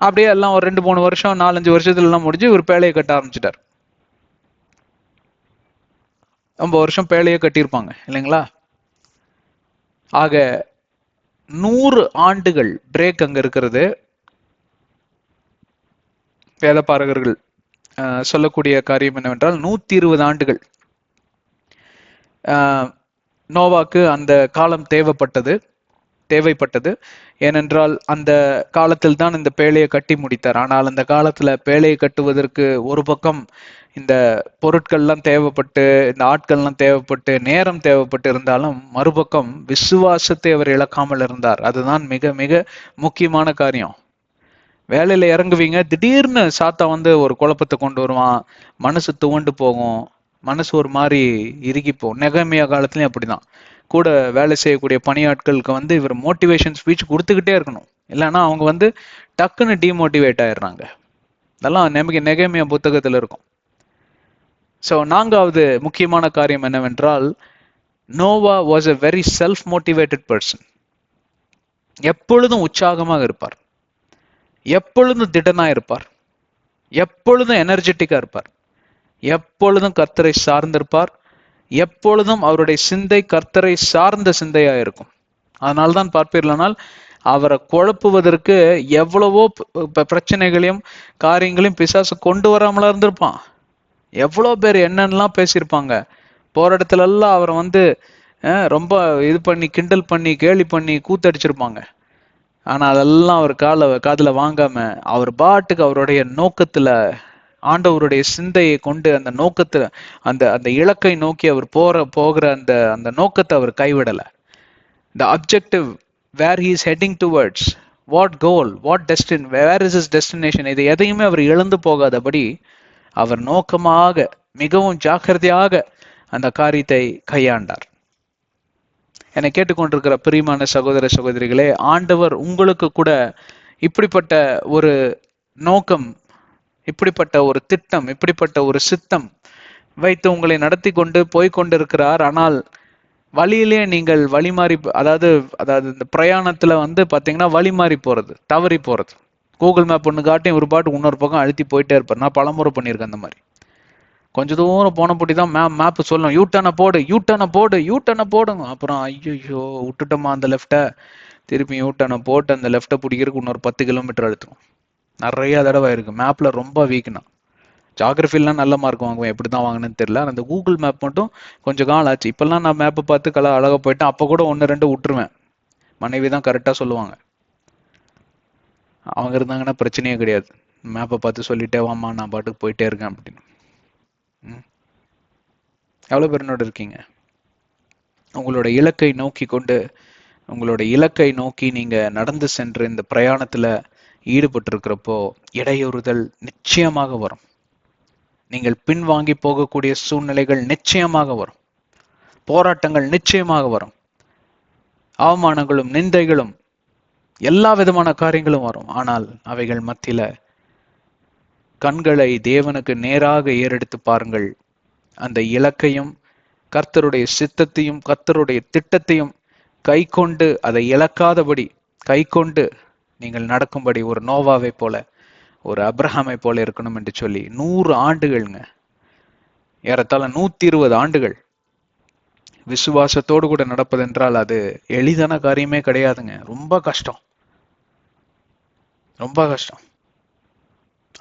Speaker 1: அப்படியே எல்லாம் ஒரு 2-3 வருஷம் 4-5 வருஷத்துல எல்லாம் முடிஞ்சு ஒரு பேழையை கட்ட ஆரம்பிச்சிட்டார். 9 வருஷம் பேழையை கட்டியிருப்பாங்க இல்லைங்களா? ஆக 100 ஆண்டுகள் பிரேக் அங்க இருக்கிறது. வேதபாரகர்கள் சொல்லக்கூடிய காரியம் என்னவென்றால் 120 ஆண்டுகள் நோவாக்கு அந்த காலம் தேவைப்பட்டது. ஏனென்றால் அந்த காலத்தில் தான் இந்த பேழையை கட்டி முடித்தார். ஆனால் அந்த காலத்துல பேழையை கட்டுவதற்கு ஒரு பக்கம் இந்த பொருட்கள்லாம் தேவைப்பட்டு, இந்த ஆட்கள்லாம் தேவைப்பட்டு, நேரம் தேவைப்பட்டு இருந்தாலும் மறுபக்கம் விசுவாசத்தை அவர் இழக்காமல் இருந்தார். அதுதான் மிக மிக முக்கியமான காரியம். வேலையில இறங்குவீங்க, திடீர்னு சாத்தா வந்து ஒரு குழப்பத்தை கொண்டு வருவான், மனசு துவண்டு போகும், மனசு ஒரு மாதிரி இறுகி போகும். நெகமியா காலத்துலயும் அப்படிதான். கூட வேலை செய்யக்கூடிய பணியாட்களுக்கு வந்து இவர் மோட்டிவேஷன் ஸ்பீச் கொடுத்துக்கிட்டே இருக்கணும், இல்லைன்னா அவங்க வந்து டக்குன்னு டிமோட்டிவேட் ஆயிடுறாங்க. அதெல்லாம் நெகமியா புத்தகத்துல இருக்கும். ஸோ நான்காவது முக்கியமான காரியம் என்னவென்றால், Noah was a very self motivated person. எப்பொழுதும் உற்சாகமாக இருப்பார், எப்பொழுதும் திடனா இருப்பார், எப்பொழுதும் எனர்ஜெட்டிக்கா இருப்பார், எப்பொழுதும் கர்த்தரை சார்ந்திருப்பார், எப்பொழுதும் அவருடைய சிந்தை கர்த்தரை சார்ந்த சிந்தையா இருக்கும். அதனால்தான் பார்ப்பீர்களானால் அவரை குழப்புவதற்கு எவ்வளவோ பிரச்சனைகளையும் காரியங்களையும் பிசாசு கொண்டு வராமலா இருந்திருப்பான். எவ்வளோ பேர் என்னென்னலாம் பேசியிருப்பாங்க. போற இடத்துல எல்லாம் அவரை வந்து ரொம்ப இது பண்ணி கிண்டல் பண்ணி கேலி பண்ணி கூத்தடிச்சிருப்பாங்க. ஆனா அதெல்லாம் அவர் காதுல வாங்காம அவர் பாட்டுக்கு அவருடைய நோக்கத்துல, ஆண்டவருடைய சிந்தையை கொண்டு அந்த நோக்கத்துல, அந்த அந்த இலக்கை நோக்கி அவர் போகிற அந்த அந்த நோக்கத்தை அவர் கைவிடல. the objective where he is heading towards, what goal, what destin, where is his destination, இது எதையுமே அவர் இழந்து போகாதபடி அவர் நோக்கமாக மிகவும் ஜாக்கிரதையாக அந்த காரியத்தை கையாண்டார். என்னை கேட்டுக்கொண்டிருக்கிற பிரியமான சகோதர சகோதரிகளே, ஆண்டவர் உங்களுக்கு கூட இப்படிப்பட்ட ஒரு நோக்கம், இப்படிப்பட்ட ஒரு திட்டம், இப்படிப்பட்ட ஒரு சித்தம் வைத்து உங்களை நடத்தி கொண்டு போய்கொண்டிருக்கிறார். ஆனால் வழியிலே நீங்கள் வழி மாறி, அதாவது இந்த பிரயாணத்துல வந்து பாத்தீங்கன்னா வழி மாறி போறது, தவறி போறது. கூகுள் மேப் ஒன்று காட்டி ஒரு பாட்டு இன்னொரு பக்கம் அழுத்தி போயிட்டே இருப்பார். நான் பலமுறை பண்ணியிருக்கேன் அந்த மாதிரி. கொஞ்சம் தூரம் போன போட்டி தான் மேப் சொல்லணும், யூட்டனை போடு, யூட்டனை போடு, யூட்டனை போடுங்க. அப்புறம் ஐயோ விட்டுட்டோமா அந்த லெஃப்டை, திருப்பி யூட்டனை போட்டு அந்த லெஃப்டை பிடிக்கிறதுக்கு இன்னொரு 10 கிலோமீட்டர் அழுத்தும். நிறைய தடவை இருக்கு. மேப்ல ரொம்ப வீக்னா. ஜாகிரபிலாம் நல்ல மார்க் வாங்குவேன், எப்படி தான் வாங்கினேன்னு தெரியல. அந்த கூகுள் மேப் மட்டும் கொஞ்சம் காலம் ஆச்சு. இப்பெல்லாம் நான் மேப்பை பார்த்து அழகா போயிட்டேன். அப்போ கூட 1-2 விட்டுருவேன். மனைவி தான் கரெக்டாக சொல்லுவாங்க. அவங்க இருந்தாங்கன்னா பிரச்சனையே கிடையாது. மேப்பை பார்த்து சொல்லிட்டே வாமா, நான் பாட்டுக்கு போயிட்டே இருக்கேன் அப்படின்னு. எவ்வளோ பேர் என்னோட இருக்கீங்க? உங்களோட இலக்கை நோக்கி கொண்டு, உங்களோட இலக்கை நோக்கி நீங்க நடந்து சென்று இந்த பிரயாணத்துல ஈடுபட்டு இருக்கிறப்போ இடையூறுதல் நிச்சயமாக வரும். நீங்கள் பின்வாங்கி போகக்கூடிய சூழ்நிலைகள் நிச்சயமாக வரும். போராட்டங்கள் நிச்சயமாக வரும். அவமானங்களும் நிந்தைகளும் எல்லா விதமான காரியங்களும் வரும். ஆனால் அவைகள் மத்தியில கண்களை தேவனுக்கு நேராக ஏறெடுத்து பாருங்கள். அந்த இலக்கையும் கர்த்தருடைய சித்தத்தையும் கர்த்தருடைய திட்டத்தையும் கை கொண்டு, அதை இழக்காதபடி கை கொண்டு நீங்கள் நடக்கும்படி ஒரு நோவாவை போல, ஒரு அப்ரஹாமை போல இருக்கணும் என்று சொல்லி 100 ஆண்டுகள்ங்க, ஏறத்தாழ 120 ஆண்டுகள் விசுவாசத்தோடு கூட நடப்பதென்றால் அது எளிதான காரியமே கிடையாதுங்க. ரொம்ப கஷ்டம், ரொம்ப கஷ்டம்.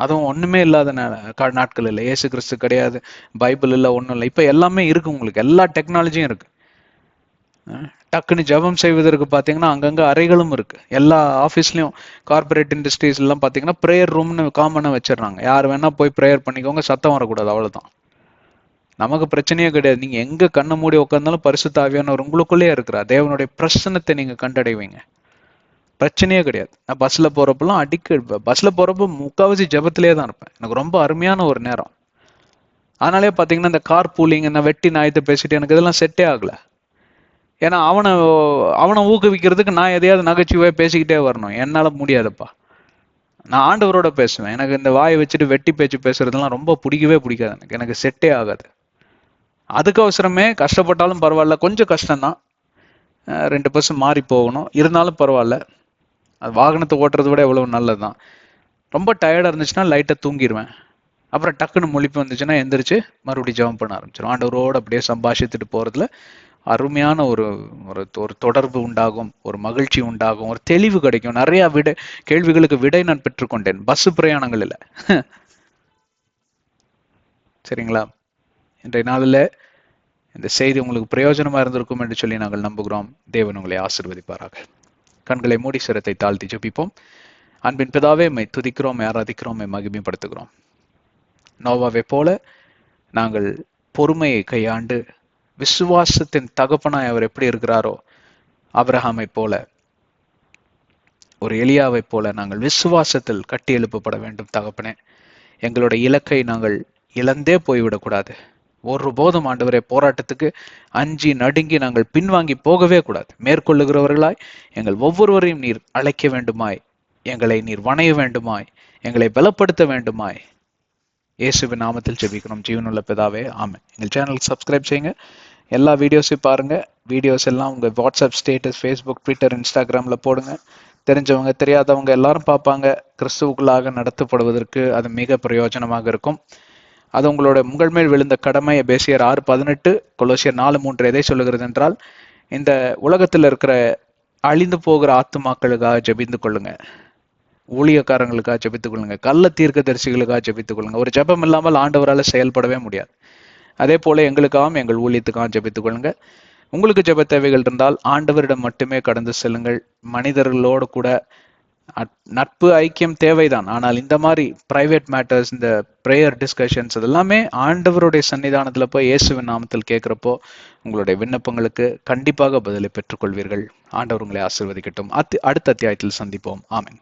Speaker 1: அதுவும் ஒண்ணுமே இல்லாத நாட்கள் இல்லை. இயேசு கிறிஸ்து கிடையாது, பைபிள் இல்லை, ஒன்றும் இல்லை. இப்ப எல்லாமே இருக்கு, உங்களுக்கு எல்லா டெக்னாலஜியும் இருக்கு. டக்குன்னு ஜெபம் செய்வதற்கு பார்த்தீங்கன்னா அங்கங்க அறைகளும் இருக்கு. எல்லா ஆஃபீஸ்லயும் கார்பரேட் இண்டஸ்ட்ரீஸ் எல்லாம் பார்த்தீங்கன்னா ப்ரேயர் ரூம்னு காமனாக வச்சிடறாங்க. யார் வேணா போய் ப்ரேயர் பண்ணிக்கோங்க, சத்தம் வரக்கூடாது, அவ்வளவுதான். நமக்கு பிரச்சனையே கிடையாது. நீங்க எங்க கண்ணை மூடி உட்கார்ந்தாலும் பரிசுத்த ஆவியானவர் உங்களுக்குள்ளேயே இருக்கிறார். தேவனுடைய பிரசன்னத்தை நீங்க கண்டடைவீங்க, பிரச்சனையே கிடையாது. நான் பஸ்ல போறப்பெல்லாம் பஸ்ல போறப்ப முக்காவாசி ஜெபத்திலே தான் இருப்பேன். எனக்கு ரொம்ப அருமையான ஒரு நேரம். அதனாலே பாத்தீங்கன்னா இந்த கார் பூலிங், என்ன வெட்டி நாயத்தை பேசிட்டு எனக்கு இதெல்லாம் செட்டே ஆகல. ஏன்னா அவனை ஊக்குவிக்கிறதுக்கு நான் எதையாவது நகைச்சுவையா பேசிக்கிட்டே வரணும். என்னால முடியாதுப்பா. நான் ஆண்டவரோட பேசுவேன். எனக்கு இந்த வாயை வச்சுட்டு வெட்டி பேச்சு பேசுறதுலாம் ரொம்ப பிடிக்கவே பிடிக்காது. எனக்கு செட்டே ஆகாது. அதுக்கு அவசரமே கஷ்டப்பட்டாலும் பரவாயில்ல, கொஞ்சம் கஷ்டம்தான், 2% மாறி போகணும், இருந்தாலும் பரவாயில்ல. அது வாகனத்தை ஓட்டுறதை விட எவ்வளவு நல்லதுதான். ரொம்ப டயர்டா இருந்துச்சுன்னா லைட்டா தூங்கிடுவேன். அப்புறம் டக்குன்னு முழிப்பு வந்துச்சுன்னா எந்திரிச்சு மறுபடியும் ஜெபம் பண்ண ஆரம்பிச்சிடும். ஆண்டவரோடு அப்படியே சம்பாஷித்துட்டு போறதுல அருமையான ஒரு ஒரு தொடர்பு உண்டாகும், ஒரு மகிழ்ச்சி உண்டாகும், ஒரு தெளிவு கிடைக்கும். நிறைய கேள்விகளுக்கு விடை நான் பெற்றுக்கொண்டேன் பஸ் பிரயாணங்கள் இல்லை. சரிங்களா? இன்றைய நாளில் இந்த செய்தி உங்களுக்கு பிரயோஜனமா இருந்திருக்கும் என்று சொல்லி நாங்கள் நம்புகிறோம். தேவன் உங்களை ஆசீர்வதிப்பாராக. கண்களை மூடி சிரத்தை தாழ்த்தி ஜெபிப்போம். அன்பின் பிதாவே, மை துதிக்கிறோம், ஆராதிக்கிறோம், மகிமைப்படுத்துகிறோம். நோவாவை போல நாங்கள் பொறுமையை கையாண்டு விசுவாசத்தின் தகப்பனாய் அவர் எப்படி இருக்கிறாரோ ஆபிரகாமை போல, ஒரு எலியாவை போல நாங்கள் விசுவாசத்தில் கட்டி எழுப்பப்பட வேண்டும் தகப்பனே. எங்களுடைய இலக்கை நாங்கள் இழந்தே போய்விடக்கூடாது. ஒருபோதும் ஆண்டவரே போராட்டத்துக்கு அஞ்சி நடுங்கி நாங்கள் பின்வாங்கி போகவே கூடாது. மேற்கொள்ளுகிறவர்களாய் எங்கள் ஒவ்வொருவரையும் நீர் அழைக்க வேண்டுமாய், எங்களை நீர் வணைய வேண்டுமாய், எங்களை பலப்படுத்த வேண்டுமாய் இயேசுவின் நாமத்தில் ஜெபிக்கிறோம் ஜீவனுள்ள பிதாவே, ஆமென். எங்கள் சேனலுக்கு சப்ஸ்கிரைப் செய்யுங்க, எல்லா வீடியோஸையும் பாருங்க. வீடியோஸ் எல்லாம் உங்க வாட்ஸ்அப் ஸ்டேட்டஸ், ஃபேஸ்புக், ட்விட்டர், இன்ஸ்டாகிராம்ல போடுங்க. தெரிஞ்சவங்க தெரியாதவங்க எல்லாரும் பார்ப்பாங்க. கிறிஸ்துவுக்குள்ளாக நடத்தப்படுவதற்கு அது மிக பிரயோஜனமாக இருக்கும். அது உங்கள் மேல் விழுந்த கடமை. எபேசியர் 6:18, கொலோசியர் 4:3 எதை சொல்லுகிறது என்றால், இந்த உலகத்தில் இருக்கிற அழிந்து போகிற ஆத்துமாக்களுக்காக ஜெபித்து கொள்ளுங்க, ஊழியக்காரங்களுக்காக ஜெபித்துக் கொள்ளுங்க, கள்ள தீர்க்கதரிசிகளுக்காக ஜெபித்துக் கொள்ளுங்க. ஒரு ஜெபம் இல்லாமல் ஆண்டவரால் செயல்படவே முடியாது. அதே போல எங்களுக்காகவும் எங்கள் ஊழியத்துக்காகவும் ஜெபித்துக் கொள்ளுங்க. உங்களுக்கு ஜெப தேவைகள் இருந்தால் ஆண்டவரிடம் மட்டுமே கடந்து செல்லுங்கள். மனிதர்களோடு கூட நட்பு ஐக்கியம் தேவைதான். ஆனால் இந்த மாதிரி பிரைவேட் மேட்டர்ஸ், இந்த பிரேயர் டிஸ்கஷன்ஸ், இதெல்லாமே ஆண்டவருடைய சன்னிதானத்துல போய் இயேசுவின் நாமத்தில் கேட்கிறப்போ உங்களுடைய விண்ணப்பங்களுக்கு கண்டிப்பாக பதிலை பெற்றுக்கொள்வீர்கள். ஆண்டவர் உங்களை ஆசீர்வதிக்கட்டும். அடுத்த அத்தியாயத்தில் சந்திப்போம். ஆமென்.